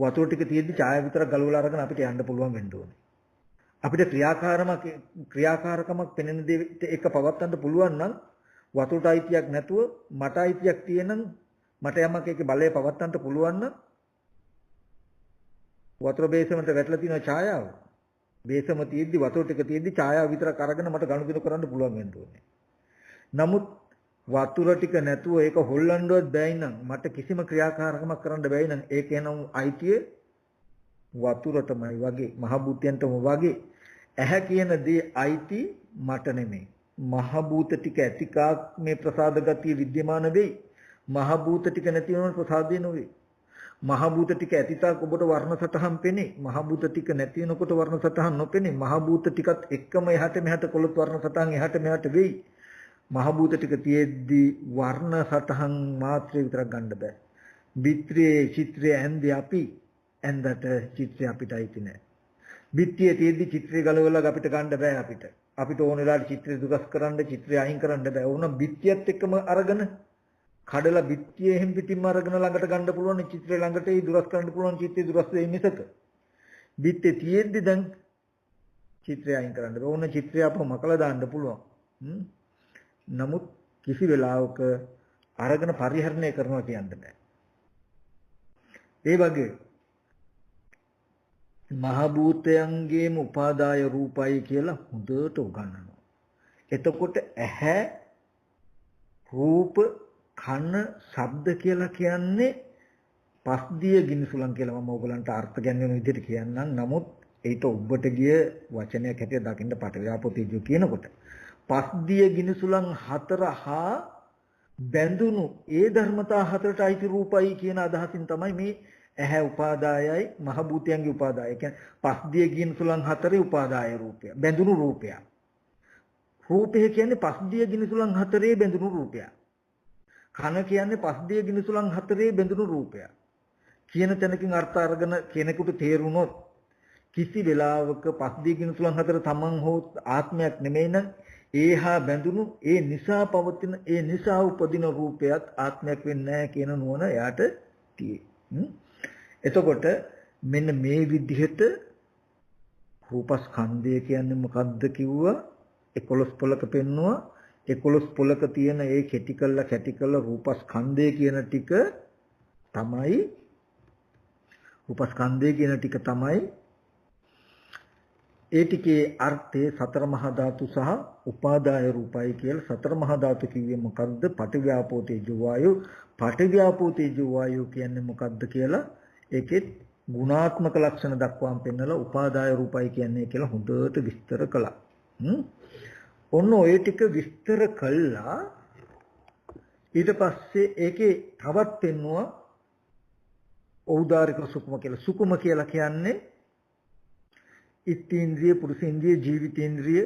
වතුර ටික තියෙද්දි ඡායාව විතරක් ගලවලා අරගෙන අපිට යන්න පුළුවන් වෙන්න ඕනේ. අපිට ක්‍රියාකාරකමක් පෙනෙන දේ එක පවත්වන්න පුළුවන් නම් වතුරට අයිතියක් නැතුව මට අයිතියක් තියෙනම් මට යමක් ඒකේ බලය පවත්වන්න පුළුවන් නම් වතුර බේසමට වැටලා තියෙන ඡායාව බේසම තියෙද්දි වතුර ටික තියෙද්දි ඡායාව විතරක් අරගෙන මට ගනුදෙනු කරන්න පුළුවන් වෙන්න ඕනේ. නමුත් වතුර ටික නැතුව ඒක හොල්ලන්නවත් බැයි නම් මට කිසිම ක්‍රියාකාරකමක් කරන්න බැයි නම් ඒක එනම් අයිතිය වතුරටමයි වගේ මහ භූතයන්ටම වගේ ඇහැ කියන දේ අයිති මට නෙමෙයි. මහ භූත ටික ඇතිකාක් මේ ප්‍රසාද ගතිය विद्यमान වෙයි. මහ භූත ටික නැති වෙනකොට ප්‍රසාදේ නොවේ. මහ භූත ටික ඇතිතාක් ඔබට වර්ණ සටහන් පෙනේ. මහ භූත ටික නැති වෙනකොට වර්ණ සටහන් නොපෙනේ. මහ භූත ටිකත් එක්කම එහාට මෙහාට කොළොත් වර්ණ සටහන් එහාට මෙහාට වෙයි. මහ භූත ටික තියෙද්දි වර්ණ සටහන් මාත්‍රේ විතරක් ගන්න බෑ. විත්‍රයේ චිත්‍රයේ ඇඳි අපි ඇඳට චිත්‍රය අපිට අයිති නෑ. විත්‍යයේ තියෙද්දි චිත්‍රය ගලවලා අපිට ගන්න බෑ අපිට. අපිට ඕන වෙලාවට චිත්‍රය දුරස් කරන්න චිත්‍රය අයින් කරන්න බෑ. ඕන විත්‍යයත් එක්කම අරගෙන කඩලා විත්‍යයේ හැම් පිටින්ම අරගෙන ළඟට ගන්න පුළුවන් චිත්‍රය ළඟට ඒ දුරස් කරන්න පුළුවන් චිත්‍රය දුරස් වෙයි මිසක. විත්‍යයේ තියෙද්දි දැන් චිත්‍රය අයින් කරන්න බෑ. ඕන චිත්‍රය අපව මකලා දාන්න පුළුවන්. නමුත් කිසි වෙලාවක අරගෙන පරිහරණය කරනවා කියන්න බෑ. ඒ වගේ මහ භූතයන්ගේම උපාදාය රූපයි කියලා හොඳට උගන්වනවා. එතකොට ඇහැ රූප කන ශබ්ද කියලා කියන්නේ පස්දිය ගිනිසුලන් කියලා මම ඕගලන්ට අර්ථ ගැන්වෙන විදිහට කියන්නම්. නමුත් ඒක ඔබට ගිය වචනයක් හැටියට දකින්න පටවියාපෝතීජු කියනකොට පස්දිය ගිනිසුලන් හතර හා බැඳුණු ඒ ධර්මතා හතරට අයිති රූපයි කියන අදහසින් තමයි මේ ඇහැ උපාදායයි මහ භූතයන්ගේ උපාදාය. කියන්නේ පස්දිය ගිනිසුලන් හතරේ උපාදාය රූපය. බැඳුණු රූපය. රූපය කියන්නේ පස්දිය ගිනිසුලන් හතරේ බැඳුණු රූපය. කන කියන්නේ පස්දිය ගිනිසුලන් හතරේ බැඳුණු රූපය. කියන තැනකින් අර්ථ අරගෙන කෙනෙකුට තේරුනොත් කිසි වෙලාවක පස්දිය ගිනිසුලන් හතර තමන් හෝ ආත්මයක් නෙමෙයි නම් ඒහා බැඳුණු ඒ නිසා පවතින ඒ නිසා උපදින රූපයත් ආත්මයක් වෙන්නේ නැහැ කියන නුවණ එයාට තියෙයි. එතකොට මෙන්න මේ විදිහට රූපස්කන්ධය කියන්නේ මොකද්ද කිව්වා 11 පොලක පෙන්නවා 11 පොලක තියෙන ඒ කැටි කළ රූපස්කන්ධය කියන ටික තමයි රූපස්කන්ධය කියන ටික තමයි ඒ ටිකේ අර්ථය සතර මහා ධාතු සහ උපාදාය රූපයි කියලා. සතර මහා ධාතු කිව්වේ මොකද්ද? පටිව්‍යාපෝ තේජෝ වායු. පටිව්‍යාපෝ තේජෝ වායු කියන්නේ මොකද්ද කියලා ඒකෙත් ගුණාත්මක ලක්ෂණ දක්වාම පෙන්නලා උපාදාය රූපයි කියන්නේ කියලා හොඳට විස්තර කළා. ඔන්න ඔය ටික විස්තර කළා ඊට පස්සේ ඒකේ තවත් පෙන්නවා ඖදාරික සුකුම කියලා. සුකුම කියලා කියන්නේ ඉත්තේන්ද්‍රිය පුරුෂේන්ද්‍රිය ජීවිතේන්ද්‍රිය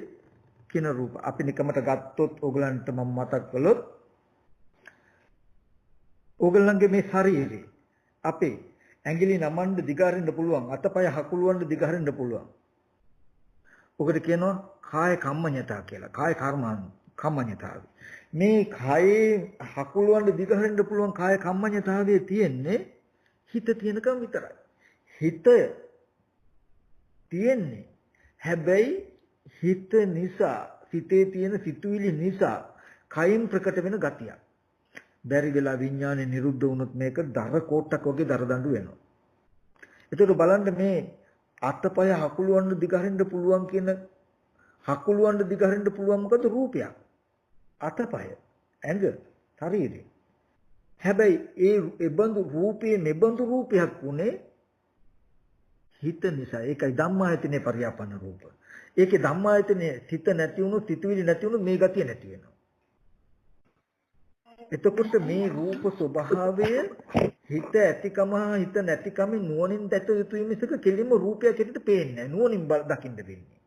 කියන රූප. අපි නිකමට ගත්තොත් ඕගලන්ට මම මතක් කළොත් ඕගලන්ගේ මේ ශරීරය අපේ ඇඟිලි නමන්න දිගහරින්න පුළුවන්, අතපය හකුලවන්න දිගහරින්න පුළුවන්. ඔකට කියනවා කාය කම්මඤ්ඤතා කියලා. කාය කම්මඤ්ඤතාවය. මේ කායේ හකුලවන්න දිගහරින්න පුළුවන් කාය කම්මඤ්ඤතාවයේ තියෙන්නේ හිත තියෙනකම් විතරයි. හිත තියෙන්නේ හැබැයි හිත නිසා සිතේ තියෙන සිතුවිලි නිසා කයින් ප්‍රකට වෙන ගතියක්. බැරි වෙලා විඥානේ නිරුද්ධ වුණොත් මේක දර කොටක් වගේ දර දඬු වෙනවා. ඒකට බලන්න මේ අතපය හකුලවන්න දිගහරින්න පුළුවන් කියන හකුලවන්න දිගහරින්න පුළුවන් මොකද රූපයක්. අතපය ඇඟ ශරීරය. හැබැයි ඒ බඳු රූපේ මෙබඳු රූපයක් උනේ හිත නිසා. ඒකයි ධම්මායතනේ පරියාපන්න රූප. ඒකේ ධම්මායතනේ සිත නැති වුණොත් සිතුවිලි නැති වුණොත් මේ ගතිය නැති වෙනවා. එතකොට මේ රූප ස්වභාවය හිත ඇතිකම හිත නැතිකම නුවණින් දැක යුතුයි මිසක කෙලින්ම රූපයක් හැටියට පේන්නේ නැහැ. නුවණින් දකින්න වෙන්නේ.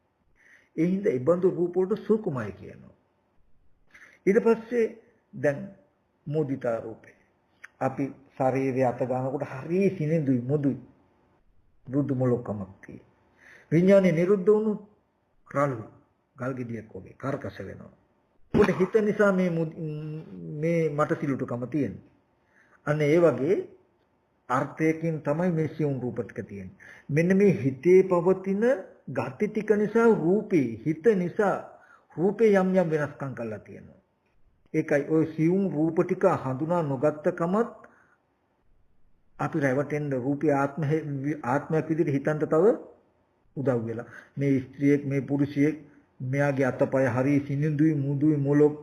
ඒ හින්දා ඒ බඳු රූප වලට සුකුමයි කියනවා. ඊට පස්සේ දැන් මුදිතා රූපේ. අපි ශරීරය අත ගන්නකොට හරිය සිනිඳුයි මුදුයි. බුදු මොලොක්කමක් තියෙන. විඥානේ නිරුද්ධ වුණු රළු ගල් ගෙඩියක් වගේ කරකස වෙනවා. උඩ හිත නිසා මේ මට සිලුටුකම තියෙනවා. අන්න ඒ වගේ අර්ථයකින් තමයි මේ සියුම් රූප ටික තියෙන්නේ. මෙන්න මේ හිතේ පවතින ගති ටික නිසා රූපේ හිත නිසා රූපේ යම් යම් වෙනස්කම් කරලා තියෙනවා. ඒකයි ওই සියුම් රූප ටික හඳුනා නොගත්තකමත් අපි රැවටෙන්න රූපී ආත්මයක් විදිහට හිතන්න තව උදව් වෙලා. මේ ස්ත්‍රියෙක් මේ පුරුෂයෙක් මෙයාගේ අතපය හරි සිනිඳුයි මුදුයි මොලොක්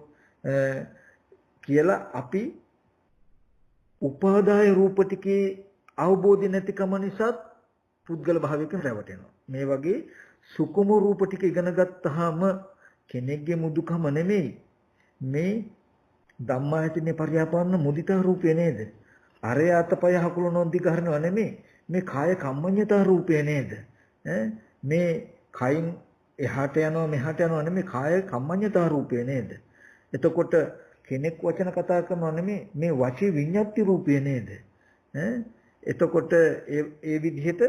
කියලා අපි උපාදාය රූප ටිකේ අවබෝධය නැතිකම නිසා පුද්ගල භාවයකින් රැවටෙනවා. මේ වගේ සුකුම රූප ටික ඉගෙන ගත්තාම කෙනෙක්ගේ මුදුකම නෙමෙයි මේ ධම්මායතනේ පරියාපන්න මුදිතා රූපය නේද? අරය අතපය හකුලනොන් දිගහරනවා නෙමෙයි මේ කාය කම්මඤ්ඤතා රූපය නේද? මේ කයින් එහාට යනවා මෙහාට යනවා නෙමෙයි කාය කම්මඤ්ඤතා රූපය නේද? එතකොට කෙනෙක් වචන කතා කරනවා නෙමෙයි මේ වචී විඤ්ඤාති රූපය නේද? එතකොට ඒ විදිහට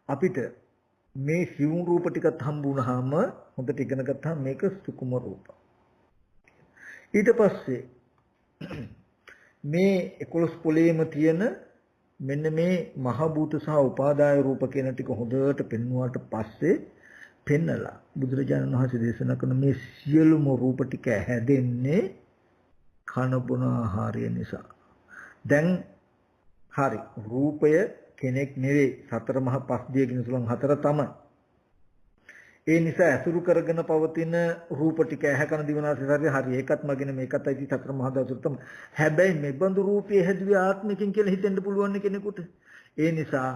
අපිට මේ සිවුම් රූප ටිකත් හම්බුනහම හොඳට ඉගෙන ගත්තාම මේක සුකුම රූප. ඊට පස්සේ මේ 11 පොලේම තියෙන මෙන්න මේ මහ භූත සහ උපාදාය රූප කියන ටික හොඳට පෙන්වුවාට පස්සේ පෙන්නලා බුදුරජාණන් වහන්සේ දේශනා කරන මේ සියලුම රූප ටික හැදෙන්නේ කන බොන ආහාරය නිසා. දැන් හරි රූපය කෙනෙක් නෙවෙයි සතර මහා පස් දියකින් තුලන් හතර තමයි. ඒ නිසා අසුරු කරගෙන පවතින රූප ටික ඇහැ කන දිවනාසය හරි ඒකත් මගෙන මේකත් ඇති සතර මහා ධාතු තමයි. හැබැයි මේ බඳු රූපය හැදුවේ ආත්මකින් කියලා හිතෙන්න පුළුවන් කෙනෙකුට. ඒ නිසා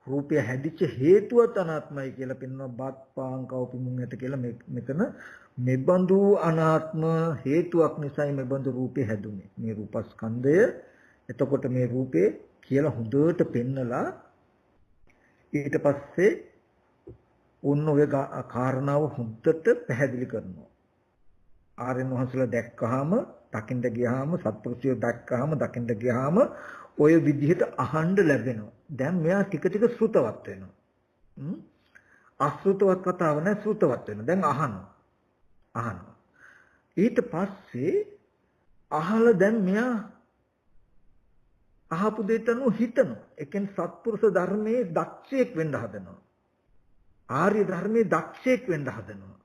රූපය හැදිච්ච හේතුවත් අනාත්මයි කියලා පෙන්වනවා බත් පාන් කවපි මුංගට කියලා මෙතන මේ බඳු අනාත්ම හේතුවක් නිසායි මේ බඳු රූපය හැදුනේ. මේ රූපස්කන්ධය එතකොට මේ රූපේ කියලා හොඳට පෙන්නලා ඊට පස්සේ ඔන්න ඔය කාරණාව හොඳට පැහැදිලි කරනවා. ආර්යයන් වහන්සේලා දැක්කහම දකින්න ගියාම සත්පුරුෂයෝ දැක්කහම දකින්න ගියාම ඔය විදිහට අහන්න ලැබෙනවා. දැන් මෙයා ටික ටික ශ්‍රුතවත් වෙනවා. අශ්‍රුතවත් කතාව නෑ ශ්‍රුතවත් වෙනවා. දැන් අහනවා. ඊට පස්සේ අහලා දැන් මෙයා අහපු දෙයට අනුව හිතනවා. ඒ කියන්නේ සත්පුරුෂ ධර්මයේ දක්ෂයෙක් වෙන්න හදනවා. ආර්ය ධර්මයේ දක්ෂයෙක් වෙන්න හදනවා.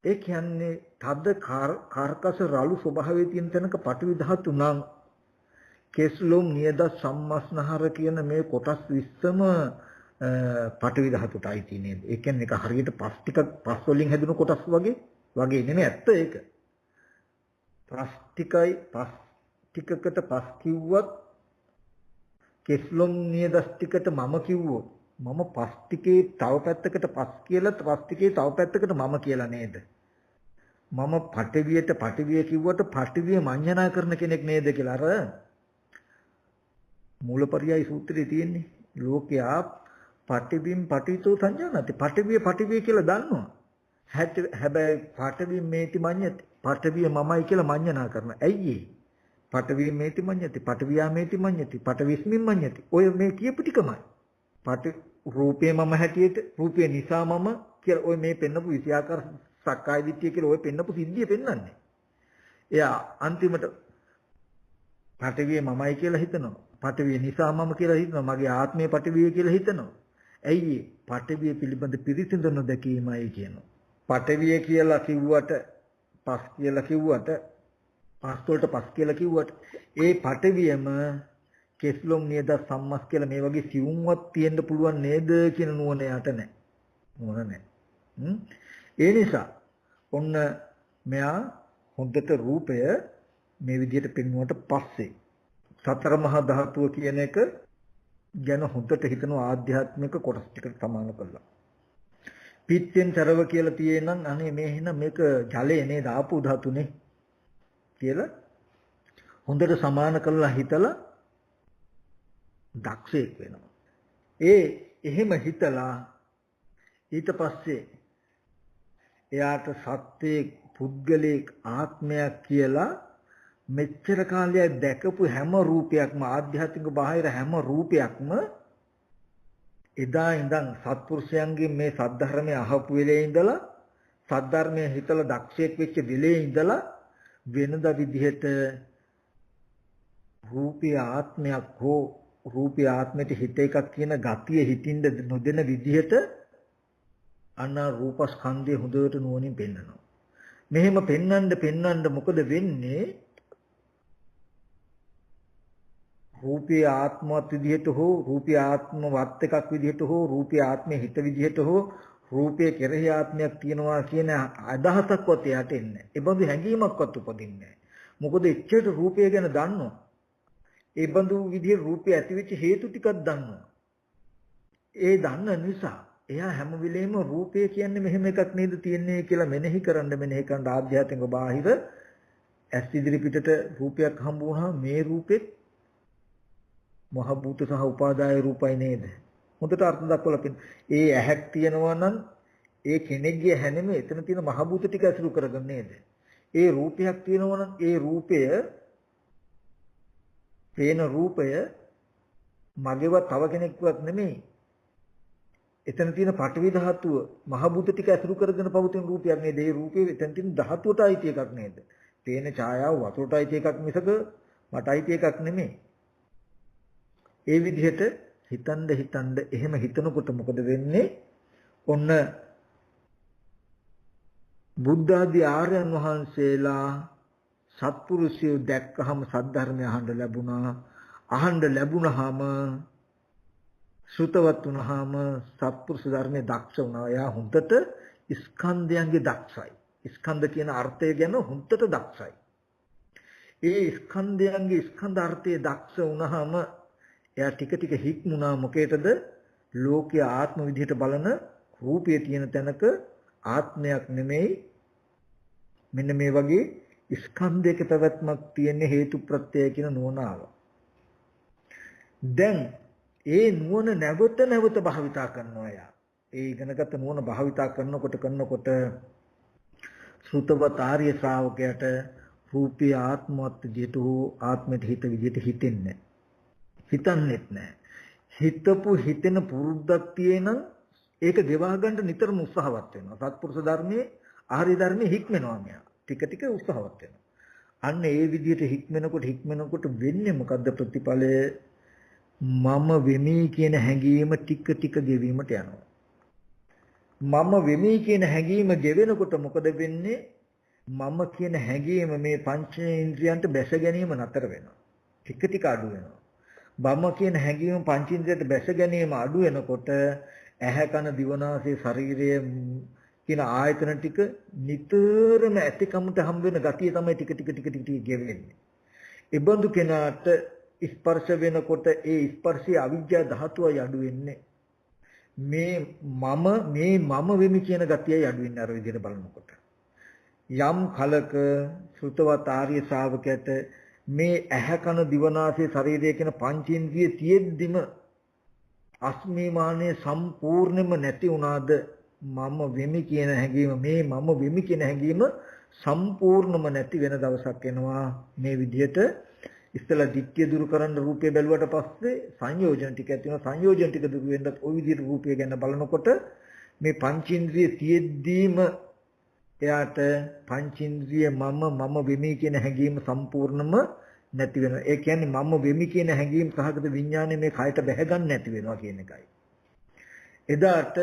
ඒ කියන්නේ තද කාර්කස රළු ස්වභාවයේ තියෙන තැනක පටවි ධාතු නම් කෙස්ලොම් නියද සම්මස්නහර කියන මේ කොටස් 20ම පටවි ධාතුටයි තියෙන්නේ. ඒ කියන්නේ ඒක හරියට පස් වලින් හැදුණු කොටස් වගේ නෙමෙයි ඇත්ත ඒක. පස් ටිකකට පස් කිව්වත් කෙස්ලොම් නියද ටිකට මම කිව්වොත් මම පස් ටිකේ තව පැත්තකට පස් කියලා පස් ටිකේ තව පැත්තකට මම කියලා නේද? මම පටවිය කිව්වට පටවිය මඤ්ඤණා කරන කෙනෙක් නේද කියලා අර මූලපරියාය සූත්‍රයේ තියෙන්නේ. ලෝකයා පටිවිම් පටිතෝ සංජානති. පටිවිය කියලා දන්නවා. හැබැයි පටවිම් මේති මඤ්ඤති. පටවිය මමයි කියලා මඤ්ඤණා කරනවා. ඇයි ඒ? පටවිය මේති මඤ්ඤති. පටවියා මේති මඤ්ඤති. පටවිස්මින් මඤ්ඤති. ඔය මේ කියපු ටිකමයි. රූපේ මම හැටියට රූපේ නිසා මම කියලා ඔය මේ පෙන්නපු විෂයාකාර සක්කාය දිට්ඨිය කියලා ඔය පෙන්නපු සිද්ධිය පෙන්වන්නේ. එයා අන්තිමට පටවිය මමයි කියලා හිතනවා. පටවිය නිසා මම කියලා හිතනවා. මගේ ආත්මය පටවිය කියලා හිතනවා. ඇයි ඒ? පටවිය පිළිබඳ පිරිසිදු නොදැකීමයි කියනවා. පටවිය කියලා කිව්වට පස් කියලා කිව්වට පස් වලට පස් කියලා කිව්වට ඒ පටවියම කෙස්ලොම් නියද සම්මස් කියලා මේ වගේ සිවුම්වත් තියෙන්න පුළුවන් නේද කියන නුවණ යට නැහැ. නුවණ නැහැ. ඒ නිසා ඔන්න මෙයා හොඳට රූපය මේ විදිහට පෙන්වුවට පස්සේ සතර මහා ධාතුව කියන එක ගැන හොඳට හිතන ආධ්‍යාත්මික කොටස් ටිකට සමාන කළා. පිත්තෙන් තරව කියලා තියෙනනම් අනේ මේ එහෙනම් මේක ජලයේ නේද ආපෝ ධාතුනේ කියලා හොඳට සමාන කරලා හිතලා දක්ෂයෙක් වෙනවා. එහෙම හිතලා ඊට පස්සේ එයාට සත්‍යයේ පුද්ගලික ආත්මයක් කියලා මෙච්චර කාලයක් දැකපු හැම රූපයක්ම ආධ්‍යාත්මික බාහිර හැම රූපයක්ම එදා ඉඳන් සත්පුරුෂයන්ගේ මේ සද්ධර්මයේ අහපු වෙලේ ඉඳලා සද්ධර්මයේ හිතලා දක්ෂයෙක් වෙච්ච වෙලේ ඉඳලා වෙනද විදිහට රූපී ආත්මයක් හෝ රූපී ආත්මයට හිත එකක් කියන ගතිය හිතින්ද නොදෙන විදිහට අන්න රූපස්කන්ධය හොඳට නුවණින් පෙන්වනවා. මෙහෙම පෙන්වන්න මොකද වෙන්නේ? රූපී ආත්මවත් විදිහට හෝ රූපී ආත්මවත් එකක් විදිහට හෝ රූපී ආත්මයේ හිත විදිහට හෝ රූපයේ කෙරෙහි ආත්මයක් තියනවා කියන අදහසක්වත් එයාට එන්නේ නැහැ. ඒ බඳු හැඟීමක්වත් උපදින්නේ නැහැ. මොකද එච්චර රූපය ගැන දන්නවා. ඒ බඳු විදිහේ රූපය ඇතිවෙච්ච හේතු ටිකක් දන්නවා. ඒ දන්න නිසා එයා හැම වෙලෙම රූපය කියන්නේ මෙහෙම එකක් නේද තියෙන්නේ කියලා මෙනෙහි කරන්න ආධ්‍යාත්මික බාහිර ඇස් ඉදිරි පිටට රූපයක් හම්බ වුණා මේ රූපෙත් මහ භූත සහ උපාදාය රූපයි නේද? හොඳට අර්ථ දක්වලා තියෙනවා. ඒ ඇහැක් තියෙනවා නම් ඒ කෙනෙක්ගේ ඇහැ නෙමෙයි එතන තියෙන මහ භූත ටික අසුරු කරගන්න නේද? ඒ රූපයක් තියෙනවා නම් ඒ රූපය පේන රූපය මගේවත් තව කෙනෙක්වත් නෙමෙයි. එතන තියෙන පඨවි ධාතුව මහ භූත ටික අසුරු කරගෙන පවතින රූපයක් නේද? ඒ රූපේ එතන තියෙන ධාතුවට අයිති එකක් නේද? පේන ඡායාව වතුරට අයිති එකක් මිසක මට අයිති එකක් නෙමෙයි. ඒ විදිහට හිතන්න එහෙම හිතනකොට මොකද වෙන්නේ? ඔන්න බුද්ධ ආදී ආර්යයන් වහන්සේලා සත්පුරුෂයෝ දැක්කහම සද්ධර්මය අහන්න ලැබුණා. අහන්න ලැබුණාම ශ්‍රුතවත් වුණාම සත්පුරුෂ ධර්මයේ දක්ෂ වුණා. එයා හොඳට ස්කන්ධයන්ගේ දක්ෂයි. ස්කන්ධ කියන අර්ථය ගැන හොඳට දක්ෂයි. ඒ ස්කන්ධයන්ගේ ස්කන්ධ අර්ථයේ දක්ෂ වුණාම එයා ටික ටික හික්මුණා. මොකේද? ලෝකයේ ආත්ම විදිහට බලන රූපයේ තියෙන තැනක ආත්මයක් නෙමෙයි. මෙන්න මේ වගේ ස්කන්ධයක පැවැත්මක් තියෙන හේතු ප්‍රත්‍යය කියන නුවණ ආවා. දැන් ඒ නුවණ නැවත භාවිතා කරනවා එයා. ඒ ඉගෙනගත්ත නුවණ භාවිතා කරනකොට සුතවත් ආර්ය ශ්‍රාවකයාට රූපී ආත්මවත් විදිහට ආත්මයට හිත විදිහට හිතෙන්නේ හිතන්නේත් නැහැ. හිතපු හිතෙන පුරුද්දක් තියෙනම් ඒක ගෙවා ගන්න නිතරම උත්සාහවත් වෙනවා. සත්පුරුෂ ධර්මයේ ආර්ය ධර්මයේ හික්මනවා මෙයා. ටික ටික උත්සාහවත් වෙනවා. අන්න ඒ විදිහට හික්මනකොට වෙන්නේ මොකද්ද ප්‍රතිඵලය? මම වෙමි කියන හැඟීම ටික ටික ගෙවීමට යනවා. මම වෙමි කියන හැඟීම ගෙවෙනකොට මොකද වෙන්නේ? මම කියන හැඟීම මේ පංචේන්ද්‍රයන්ට බැස ගැනීම නතර වෙනවා. ටික ටික අඩු වෙනවා. මම කියන හැඟීම පංචේන්ද්‍රයට බැස ගැනීම අඩු වෙනකොට ඇහැ කන දිවනාසය ශරීරය කියන ආයතන ටික නිතරම ඇතිකමට හම් වෙන ගතිය තමයි ටික ගෙවෙන්නේ. ඒ බඳු කෙනාට ස්පර්ශ වෙනකොට ඒ ස්පර්ශයේ අවිජ්ජා ධාතුවයි අඩු වෙන්නේ. මේ මම වෙමි කියන ගතියයි අඩු වෙන්නේ අර විදිහට බලනකොට. යම් කලක සුතවත් ආර්ය ශ්‍රාවකයට මේ ඇහැ කන දිවනාසය ශරීරය කියන පංචේන්ද්‍රිය තියෙද්දිම අස්මිමානයේ සම්පූර්ණයෙන්ම නැති වුණාද? මම වෙමි කියන හැඟීම මම වෙමි කියන හැඟීම සම්පූර්ණම නැති වෙන දවසක් එනවා. මේ විදිහට ඉස්සලා දික්කිය දුරු කරන්න රූපය බැලුවට පස්සේ සංයෝජන ටික ඇති වෙනවා. සංයෝජන ටික දුරු වෙනත් ওই විදිහට රූපය ගැන බලනකොට මේ පංචේන්ද්‍රිය තියෙද්දීම එයාට පංචේන්ද්‍රිය මම වෙමි කියන හැඟීම සම්පූර්ණම නැති වෙනවා. ඒ කියන්නේ මම වෙමි කියන හැඟීම් සහගත විඥානය මේ කයට බැහැ ගන්න නැති වෙනවා කියන එකයි. එදාට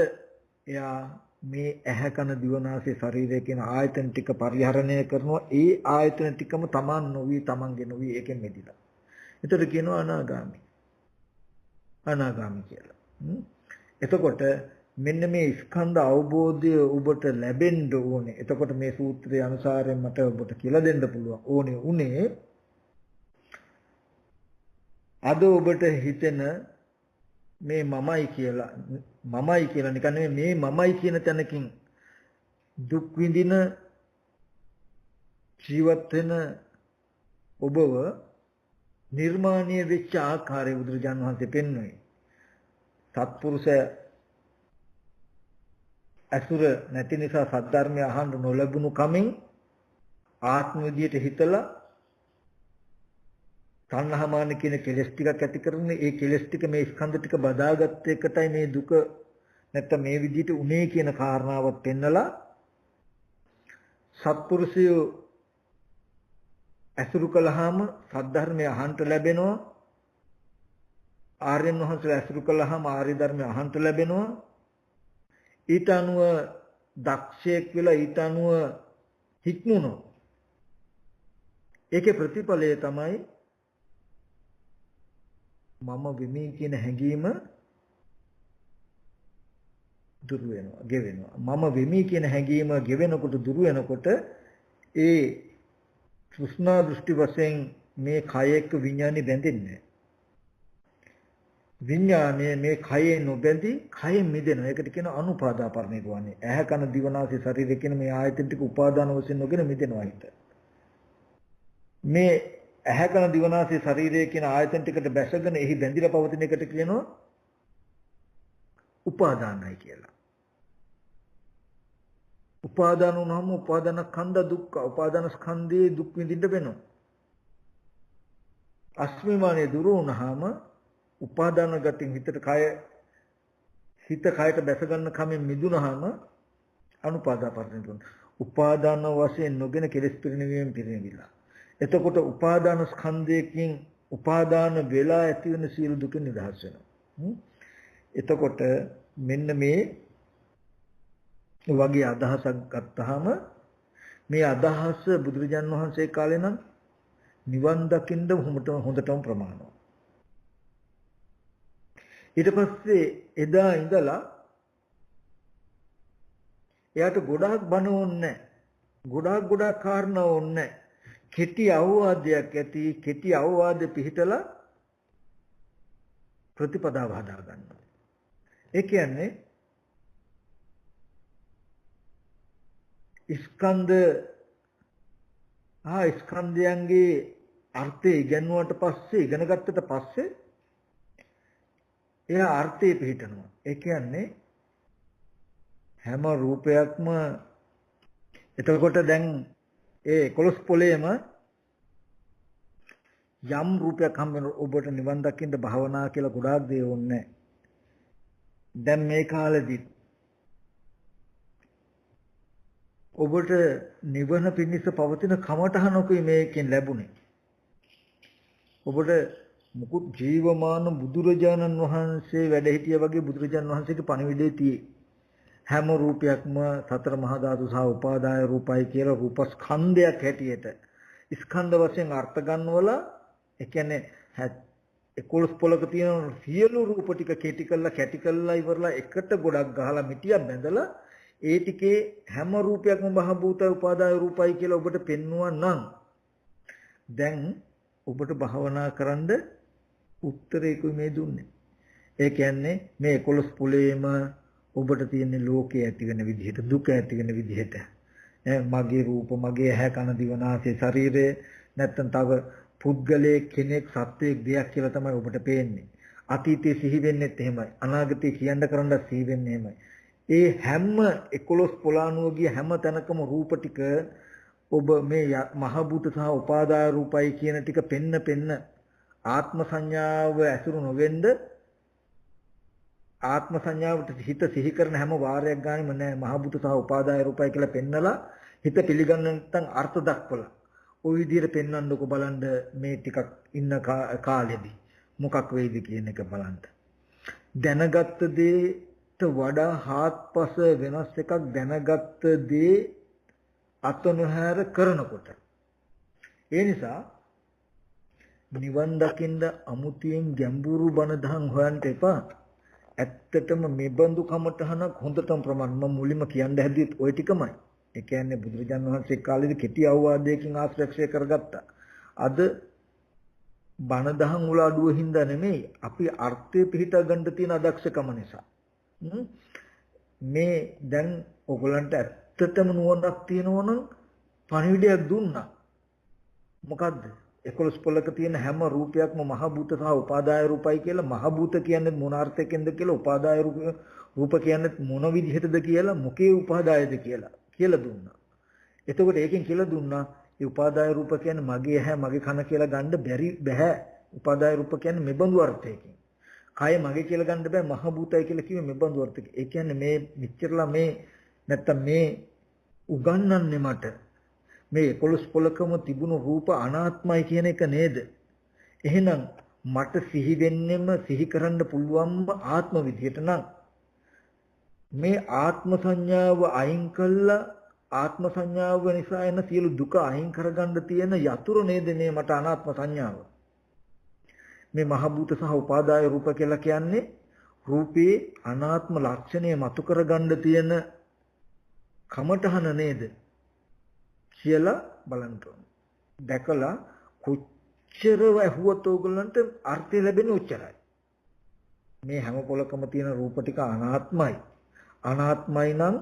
එයා මේ ඇහැ කන දිවනාසය ශරීරය කියන ආයතන ටික පරිහරණය කරනවා. ඒ ආයතන ටිකම තමන් නොවි තමන්ගේ නොවි ඒකෙන් මිදිලා. ඒතර කියනවා අනාගාමී කියලා. එතකොට මෙන්න මේ ස්කන්ධ අවබෝධය ඔබට ලැබෙන්න ඕනේ. එතකොට මේ සූත්‍රයේ අනුසාරයෙන් මට ඔබට කියලා දෙන්න පුළුවන් උනේ අද ඔබට හිතෙන මේ මමයි කියලා නිකන් නෙමෙයි මේ මමයි කියන තැනකින් දුක් විඳින ජීවත් වෙන ඔබව නිර්මාණය වෙච්ච ආකාරය බුදුරජාණන් වහන්සේ පෙන්වුවේ. සත්පුරුෂ අසුර නැති නිසා සද්ධර්මය අහන්න නොලැබුණු කමින් ආත්ම විදියට හිතලා තණ්හාමාන කියන කෙලස් ටිකක් ඇති කරන්නේ. ඒ කෙලස් ටික මේ ස්කන්ධ ටික බදාගත්ත එකටයි මේ දුක නැත්තම් මේ විදිහට උනේ කියන කාරණාවත් පෙන්නලා සත්පුරුෂය ඇසුරු කළාම සද්ධර්මය අහන්න ලැබෙනවා. ආර්යයන් වහන්සේලා ඇසුරු කළාම ආර්ය ධර්මය අහන්න ලැබෙනවා. ඊට අනුව දක්ෂයෙක් වෙලා ඊට අනුව හික්මුණොත් ඒකේ ප්‍රතිඵලය තමයි මම වෙමි කියන හැඟීම දුරු වෙනවා, ගෙවෙනවා. මම වෙමි කියන හැඟීම ගෙවෙනකොට දුරු වෙනකොට ඒ තෘෂ්ණා දෘෂ්ටි වශයෙන් මේ කය එක්ක විඥානේ බැඳෙන්නේ. විඥානයේ මේ කයේ නොබැඳි කයෙන් මිදෙනවා. ඒකට කියනවා අනුපාදා පරිනිර්වාණය. ඇහැ කන දිව නාසය ශරීරය කියන මේ ආයතන ටික උපාදාන වශයෙන් නොගෙන මිදෙනවා හිත. මේ ඇහැ කන දිව නාසය ශරීරය කියන ආයතන ටිකට බැසගෙන එහි බැඳිලා පවතින එකට කියනවා උපාදානයි කියලා. උපාදාන වුණාම උපාදාන ස්කන්ධ දුක්ඛ. උපාදාන ස්කන්ධයේ දුක් විඳින්න වෙනවා. අස්මිමානේ දුරු වුණාම උපාදාන ගතින් හිත කයට බැස ගන්න කමෙන් මිදුනහම අනුපාදා පරිණිරවාණ. උපාදාන වශයෙන් නොගෙන කෙලෙස් පිරිනවීමෙන් පිරිනවිලා. එතකොට උපාදාන ස්කන්ධයකින් උපාදාන වෙලා ඇති වෙන සියලු දුකින් නිදහස් වෙනවා. එතකොට මෙන්න මේ වගේ අදහසක් ගත්තාම මේ අදහස බුදුරජාන් වහන්සේ කාලේ නම් නිවන් දකින්න හොඳටම ප්‍රමාණවත්. ඊට පස්සේ එදා ඉඳලා එයාට ගොඩාක් බණ ඕනේ ගොඩාක් කාරණා ඕනේ. කෙටි අවවාදයක් ඇති කෙටි අවවාද පිළිතලා ප්‍රතිපදාව හදා ගන්නවා. ඒ කියන්නේ ස්කන්ධයන්ගේ අර්ථය ඉගෙනුවට පස්සේ ඉගෙන ගත්තට පස්සේ එයා අර්ථය පිළිටනවා. ඒ කියන්නේ හැම රූපයක්ම එතකොට දැන් ඒ 11 පොලේම යම් රූපයක් හම් වෙන ඔබට නිවන් දකින්න භාවනා කියලා ගොඩාක් දේ ඕනේ. දැන් මේ කාලෙදි ඔබට නිවන පිණිස පවතින කමඨහනකුයි මේකෙන් ලැබුණේ. ඔබට මුකුත් ජීවමාන බුදුරජාණන් වහන්සේ වැඩ හිටිය වගේ බුදුරජාණන් වහන්සේගේ පණිවිඩයේ tie හැම රූපයක්ම සතර මහා ධාතු සහ උපාදාය රූපයි කියලා රූප ස්කන්ධයක් හැටියට ස්කන්ධ වශයෙන් අර්ථ ගන්නවලා ඒ කියන්නේ 11 පොලක තියෙන සියලු රූප ටික කැටි කළා ඉවරලා එකට ගොඩක් ගහලා මිටියක් බැඳලා ඒ ටිකේ හැම රූපයක්ම මහ භූත උපාදාය රූපයි කියලා ඔබට පෙන්වුවා නම් දැන් ඔබට භාවනා කරන්න උත්තරේකුයි මේ දුන්නේ. ඒ කියන්නේ මේ 11 පුලේම ඔබට තියෙන ලෝකයේ ඇති වෙන විදිහට දුක ඇති වෙන විදිහට මගේ රූප මගේ ඇහැ කන දිව නාසය ශරීරය නැත්තම් තව පුද්ගලයේ කෙනෙක් සත්වයක් දෙයක් කියලා තමයි ඔබට පේන්නේ. අතීතයේ සිහි වෙන්නෙත් එහෙමයි. අනාගතයේ කියන්න කරන්න සිහි වෙන්නේ එහෙමයි. ඒ හැම 11 පොළානුව ගිය හැම තැනකම රූප ටික ඔබ මේ මහ භූත සහ උපාදාය රූපයි කියන ටික පෙන්න ආත්ම සංඥාව ඇසුරු නොවෙන්න ආත්ම සංඥාවට හිත සිහි කරන හැම වාරයක් ගානෙම නෑ මහ භූත සහ උපාදාය රූපයි කියලා පෙන්නලා හිත පිළිගන්න නැත්නම් අර්ථ දක්වලා ওই විදිහට පෙන්වන්නකො බලන්න මේ ටිකක් ඉන්න කාලෙදී මොකක් වෙයිද කියන එක බලන්න. දැනගත්ත දේට වඩා හාත්පස වෙනස් එකක් දැනගත්ත දේ අතනොහැර කරනකොට ඒ නිසා නිවන් දකින්න අමුතියෙන් ගැඹුරු බණ දහම් හොයන්න එපා. ඇත්තටම මේ බඳු කමටහනක් හොඳටම ප්‍රමාණ මම මුලින්ම කියන්න හැදුවෙත් ওই ටිකමයි. ඒ කියන්නේ බුදුරජාණන් වහන්සේ කාලේදී කෙටි අවවාදයකින් ආශ්‍රය කරගත්තා. අද බණ දහම් වල අඩුව හින්දා නෙමෙයි අපි අර්ථය පිහිටා ගන්න තියෙන අදක්ෂකම නිසා. මේ දැන් ඔයගලන්ට ඇත්තටම නුවණක් තියෙනවා නම් පණිවිඩයක් දුන්නා. මොකද්ද? 11 පොලක තියෙන හැම රූපයක්ම මහ භූත සහ උපාදාය රූපයි කියලා මහ භූත කියන්නේ මොන අර්ථයකින්ද කියලා උපාදාය රූප කියන්නේ මොන විදිහටද කියලා මොකේ උපාදායද කියලා දුන්නා. එතකොට ඒකෙන් කියලා දුන්නා මේ උපාදාය රූප කියන්නේ මගේ ඇහැ මගේ කන කියලා ගන්න බෑ. උපාදාය රූප කියන්නේ මෙබඳු අර්ථයකින්. කය මගේ කියලා ගන්න බෑ මහ භූතයි කියලා කිව්වේ මෙබඳු අර්ථයකින්. ඒ කියන්නේ මේ මෙච්චරලා මේ නැත්තම් මේ උගන්වන්නේ මට මේ 11 පොලකම තිබුණු රූප අනාත්මයි කියන එක නේද? එහෙනම් මට සිහි වෙන්නෙම සිහි කරන්න පුළුවන්ම ආත්ම විදියට නම් මේ ආත්ම සංඥාව අයින් කළා ආත්ම සංඥාව නිසා එන සියලු දුක අයින් කරගන්න තියෙන යතුරු නේද මේ මට අනාත්ම සංඥාව. මේ මහ භූත සහ උපාදාය රූප කියලා කියන්නේ රූපේ අනාත්ම ලක්ෂණය මතු කරගන්න තියෙන කමඨහන නේද කියලා බලන්න ඕනේ. දැකලා කොච්චර වැහුවත් ඕගොල්ලන්ට අර්ථය ලැබෙන්නේ උච්චරයි. මේ හැම පොලකම තියෙන රූප ටික අනාත්මයි. අනාත්මයි නම්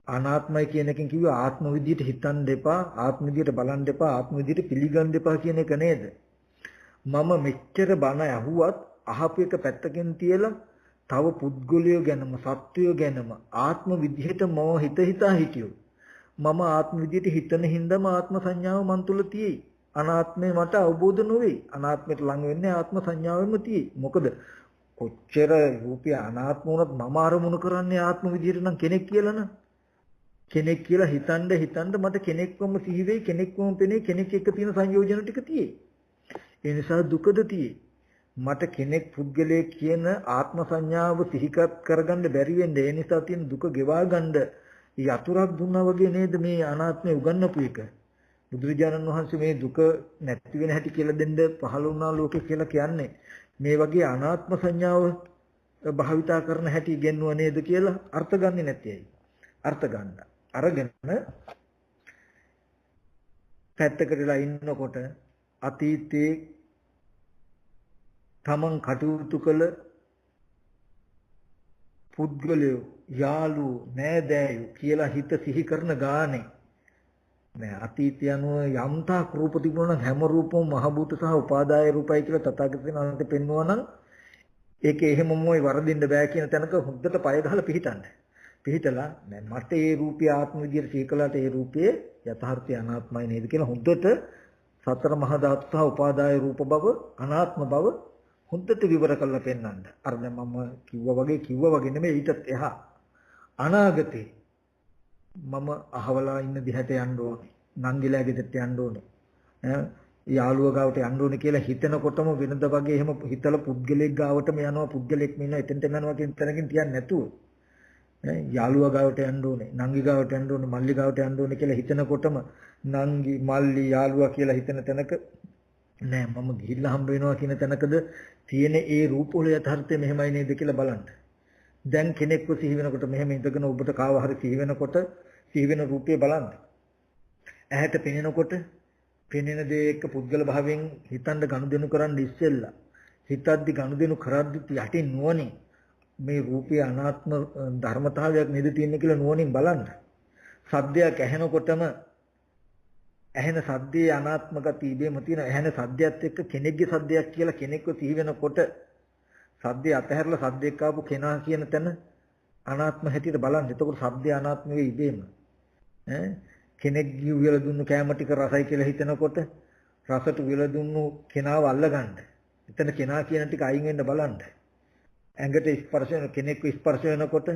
අනාත්මයි කියන එකෙන් කිව්වේ ආත්ම විදියට හිතන්න එපා, ආත්ම විදියට බලන්න එපා, ආත්ම විදියට පිළිගන්න එපා කියන එක නේද? මම මෙච්චර බණ ඇහුවත් අහපු එක පැත්තකින් තියලා තව පුද්ගලයෝ ගැනම සත්වයෝ ගැනම ආත්ම විදියට මම හිතා හිටියෝ. මම ආත්ම විදියට හිතන හින්දාම ආත්ම සංඥාව මන් තුල තියෙයි. අනාත්මය මට අවබෝධ නොවේ. අනාත්මයට ලඟ වෙන්නේ ආත්ම සංඥාවෙන්ම තියෙයි. මොකද කොච්චර රූපය අනාත්ම වුණත් මම අරමුණු කරන්නේ ආත්ම විදියට නම් කෙනෙක් කියලා න ะ. කෙනෙක් කියලා හිතන්න මට කෙනෙක්වම සිහි වෙයි, කෙනෙක්වම පෙනේ, කෙනෙක් එක්ක තියෙන සංයෝජන ටික තියෙයි. ඒ නිසා දුකද තියෙයි. මට කෙනෙක් පුද්ගලයෙක් කියන ආත්ම සංඥාව සිහිකත් කරගන්න බැරි වෙන්නේ ඒ නිසා තියෙන දුක ගෙවා ගන්න යතුරක් දුන්නා වගේ නේද මේ අනාත්මය උගන්වපු එක. බුදුරජාණන් වහන්සේ මේ දුක නැති වෙන හැටි කියලා දෙන්න පහළ වුණා ලෝකේ කියලා කියන්නේ මේ වගේ අනාත්ම සංඥාව භාවිතා කරන හැටි ඉගෙනුවා නේද කියලා අර්ථ ගන්නෙ නැති ඇයි. අර්ථ ගන්න. අරගෙන පැත්තකටලා ඉන්නකොට අතීතයේ තමන් කටයුතු කළ පුද්ගලයෝ යාළුවෝ නෑදෑයෝ කියලා හිත සිහි කරන ගානේ නෑ අතීතය අනුව යම්තා රූප තිබුණා නම් හැම රූපම මහ භූත සහ උපාදාය රූපයි කියලා තථාගතයන් වහන්සේ පෙන්වුවා නම් ඒකේ එහෙමමයි වරදින්න බෑ කියන තැනක හොද්දට පය ගහලා පිහිටන්න. පිහිටලා නෑ මට ඒ රූපය ආත්ම විදියට සීකලාට ඒ රූපයේ යථාර්ථය අනාත්මයි නේද කියලා හොද්දට සතර මහා ධාතු සහ උපාදාය රූප බව අනාත්ම බව හොද්දට විවර කරලා පෙන්වන්න. අර දැන් මම කිව්වා වගේ නෙමෙයි ඊටත් එහා අනාගතේ මම අහවලා ඉන්න දිහට යන්න ඕනේ. නංගිලා ගෙදරට යන්න ඕනේ. යාළුවා ගාවට යන්න ඕනේ කියලා හිතනකොටම වෙනද වගේ එහෙම හිතලා පුද්ගලෙක් ගාවටම යනවා පුද්ගලෙක් මෙන්න එතෙන්ට යනවා කියන තැනකින් තියන්නේ නැතුව යාළුවා ගාවට යන්න ඕනේ. නංගි ගාවට යන්න ඕනේ. මල්ලි ගාවට යන්න ඕනේ කියලා හිතනකොටම නංගි මල්ලි යාළුවා කියලා හිතන තැනක නෑ මම ගිහිල්ලා හම්බ වෙනවා කියන තැනකද තියෙන ඒ රූපවල යථාර්ථය මෙහෙමයි නේද කියලා බලන්න. දැන් කෙනෙක්ව සිහි වෙනකොට මෙහෙම ඉඳගෙන ඔබට කාව හරි සිහි වෙනකොට සිහි වෙන රූපය බලන්න. ඇහැට පෙනෙනකොට පෙනෙන දේ එක්ක පුද්ගල භාවයෙන් හිතන්න ගනුදෙනු කරන්න ඉස්සෙල්ලා හිතද්දි ගනුදෙනු කරද්දි යටින් නුවණින් මේ රූපය අනාත්ම ධර්මතාවයක් නේද තියෙන්නේ කියලා නුවණින් බලන්න. සද්දයක් ඇහෙනකොටම ඇහෙන සද්දේ අනාත්ම ගතිය ඉබේම තියෙන ඇහෙන සද්දයත් එක්ක කෙනෙක්ගේ සද්දයක් කියලා කෙනෙක්ව සිහි වෙනකොට සද්දේ අතහැරලා සද්දෙක් ආපු කෙනා කියන තැන අනාත්ම හැටියට බලන්න. එතකොට සද්දේ අනාත්ම වෙයි ඉබේම. කෙනෙක් විල දුන්නු කැම ටික රසයි කියලා හිතනකොට රසට විල දුන්නු කෙනාව අල්ලගන්න. එතන කෙනා කියන ටික අයින් වෙන්න බලන්න. ඇඟට ස්පර්ශ වෙන කෙනෙක්ව ස්පර්ශ වෙනකොට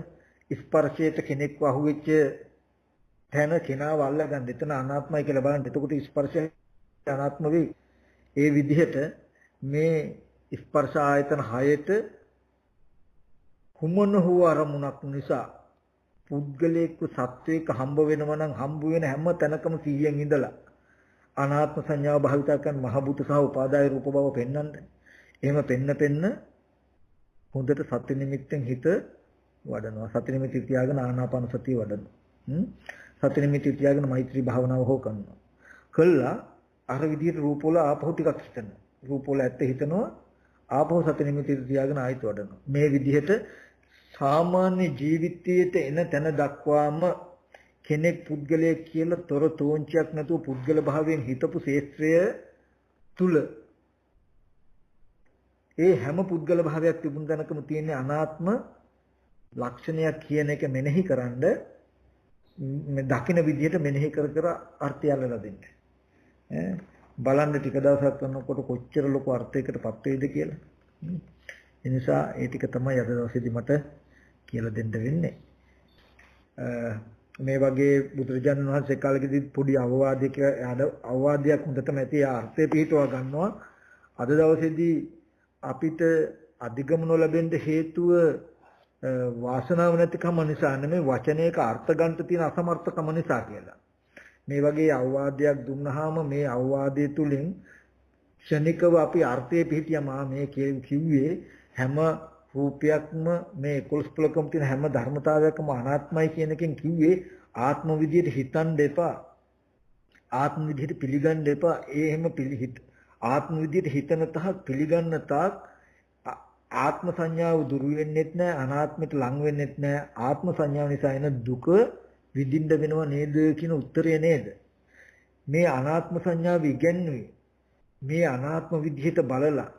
ස්පර්ශයට කෙනෙක්ව අහුවෙච්ච තැන කෙනාව අල්ලගන්න. එතන අනාත්මයි කියලා බලන්න. එතකොට ස්පර්ශය අනාත්ම වෙයි. ඒ විදිහට මේ ස්පර්ශ ආයතන 6ට කුමන හෝ අරමුණක් නිසා පුද්ගලයෙක් සත්වයක හම්බ වෙනවා නම් හම්බ වෙන හැම තැනකම 100න් ඉඳලා අනාත්ම සංඥාව භාවිතා කරන මහ භූත සහ උපාදාය රූප බව පෙන්වන්න. එහෙම පෙන්න හොඳට සති නිමිත්තෙන් හිත වඩනවා. සති නිමිති තියාගෙන ආනාපාන සතිය වඩනවා. සති නිමිති තියාගෙන මෛත්‍රී භාවනාව හෝ කරනවා. කළා අර විදිහට රූප වල ආපහු ටිකක් හිතනවා. රූප වල ඇත්ත හිතනවා. ආපහු සති නිමිති තියාගෙන ආයෙත් වඩනවා. මේ විදිහට සාමාන්‍ය ජීවිතයේට එන තැන දක්වාම කෙනෙක් පුද්ගලයෙක් කියලා තොර තෝංචයක් නැතුව පුද්ගල භාවයෙන් හිතපු ශේත්‍රය තුල ඒ හැම පුද්ගල භාවයක් තිබුණ තැනකම තියෙන අනාත්ම ලක්ෂණයක් කියන එක මෙනෙහි කරන්ඩ මේ දකින්න විදිහට මෙනෙහි කර කර අර්ථය අල්ලලා දෙන්න. බලන්න ටික දවසක් කරනකොට කොච්චර ලොකු අර්ථයකටපත් වෙයිද කියලා. ඒ නිසා ඒ ටික තමයි අද දවසේදී මට කියලා දෙන්න වෙන්නේ. මේ වගේ බුදුරජාණන් වහන්සේ කාලෙකදී පොඩි අවවාදයක් හොඳටම ඇති අර්ථය පිටව ගන්නවා. අද දවසේදී අපිට අධිගම නොලැබෙන්න හේතුව වාසනාව නැතිකම නිසා නෙමෙයි වචනයක අර්ථ ගන්න තියෙන අසමර්ථකම නිසා කියලා. මේ වගේ අවවාදයක් දුන්නාම මේ අවවාදයේ තුලින් ක්ෂණිකව අපි අර්ථයේ පිටියම මේ කිව්වේ හැම රූපයක්ම මේ 11 පුලකම තියෙන හැම ධර්මතාවයක්ම අනාත්මයි කියන එකෙන් කිව්වේ ආත්ම විදියට හිතන්න එපා. ආත්ම විදියට පිළිගන්න එපා. ඒ හැම ආත්ම විදියට හිතන තාක් පිළිගන්න තාක් ආත්ම සංඥාව දුරු වෙන්නෙත් නැහැ, අනාත්මයට ලං වෙන්නෙත් නැහැ. ආත්ම සංඥාව නිසා එන දුක විඳින්න වෙනව නේද කියන උත්තරය නේද? මේ අනාත්ම සංඥාව ඉගැන්වුවේ මේ අනාත්ම විදිහට බලලා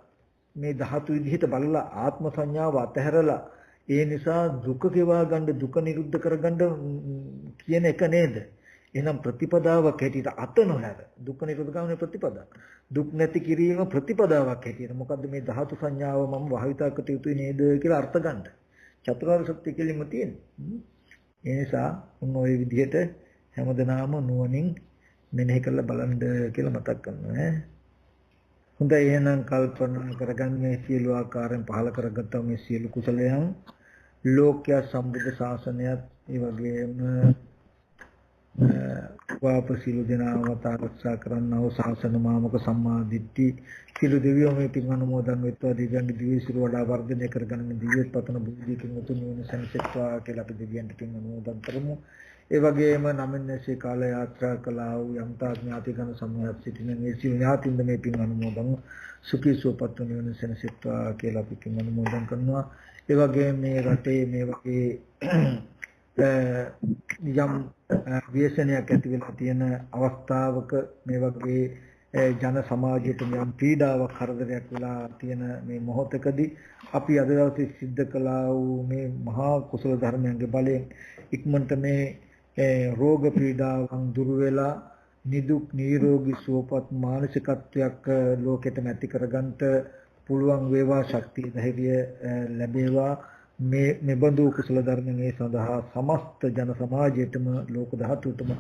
මේ ධාතු විදිහට බලලා ආත්ම සංඥාව අතහැරලා ඒ නිසා දුක ගෙවා ගන්න දුක නිරුද්ධ කරගන්න කියන එක නේද? එහෙනම් ප්‍රතිපදාවක් හැටියට අත නොහැර දුක නිරුද්ධ කරන ප්‍රතිපදාව. දුක් නැති කිරීම ප්‍රතිපදාවක් හැටියට මොකද්ද මේ ධාතු සංඥාව මම භාවිතා කර යුතුයි නේද කියලා අර්ථ ගන්න. චතුරාර්ය සත්‍ය කියලින්ම තියෙන්නේ. ඒ නිසා උන් ওই විදිහට හැමදෙනාම නුවණින් මෙනෙහි කරලා බලන්න කියලා මතක් කරනවා ඈ. හොඳයි එහෙනම් කල්පනා කරගන්න මේ සියලු ආකාරයෙන් පහල කරගත්තා මේ සියලු කුසලයන් ලෝක්‍ය සම්බුද්ධ ශාසනයත් ඒ වගේම වාප සියලු දෙනාම ආරක්ෂා කරන්නා වූ ශාසන මාමක සම්මා දිට්ඨි සියලු දෙවියෝ මේ පින් අනුමෝදන් වෙත්වා දිව්‍යංග දිව්‍ය සිරු වඩා වර්ධනය කරගන්න දිව්‍යත් පතන බුද්ධියකින් උතුම් නිවන සැනසෙත්වා කියලා අපි දෙවියන්ට පින් අනුමෝදන් කරමු. ඒ වගේම නමින්සේ කාල යාත්‍රා කළා වූ යම්තා ඥාතිගණ සමූහයක් සිටින මේ සියලු ඥාතින්ද මේ පින් අනුමෝදන් සුඛී සුවපත් නිවන සැනසෙත්වා කියලා අපි පින් අනුමෝදන් කරනවා. ඒ වගේම මේ රටේ මේ වගේ යම් ව්‍යසනයක් ඇති වෙලා තියෙන අවස්ථාවක මේ වගේ ජන සමාජයට යම් පීඩාවක් කරදරයක් වෙලා තියෙන මේ මොහොතකදී අපි අද දවසේ සිද්ධ කළා වූ මේ මහා කුසල ධර්මයන්ගේ බලයෙන් ඉක්මනට මේ රෝග පීඩාවන් දුරු වෙලා නිදුක් නිරෝගී සුවපත් මානසිකත්වයක් ලෝකෙට නැති කරගන්නට පුළුවන් වේවා ශක්තිය ධෛර්යය ලැබේවා. මේ මෙබඳු කුසල ධර්මයේ සඳහා සමස්ත ජන සමාජයටම ලෝක ධාතුටම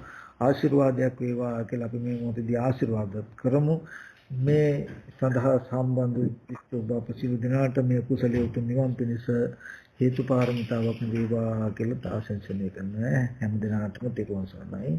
ආශිර්වාදයක් වේවා කියලා අපි මේ මොහොතේදී ආශිර්වාද කරමු. මේ සඳහා සම්බන්ධ විශිෂ්ට ඔබ සියලු දෙනාට මේ කුසලයේ උතුම් නිවන් පිණිස හේතු පාරමිතාවක් වේවා කියලා ආශිර්වාද කරනවා. හැම දිනකටම තෙරුවන් සරණයි.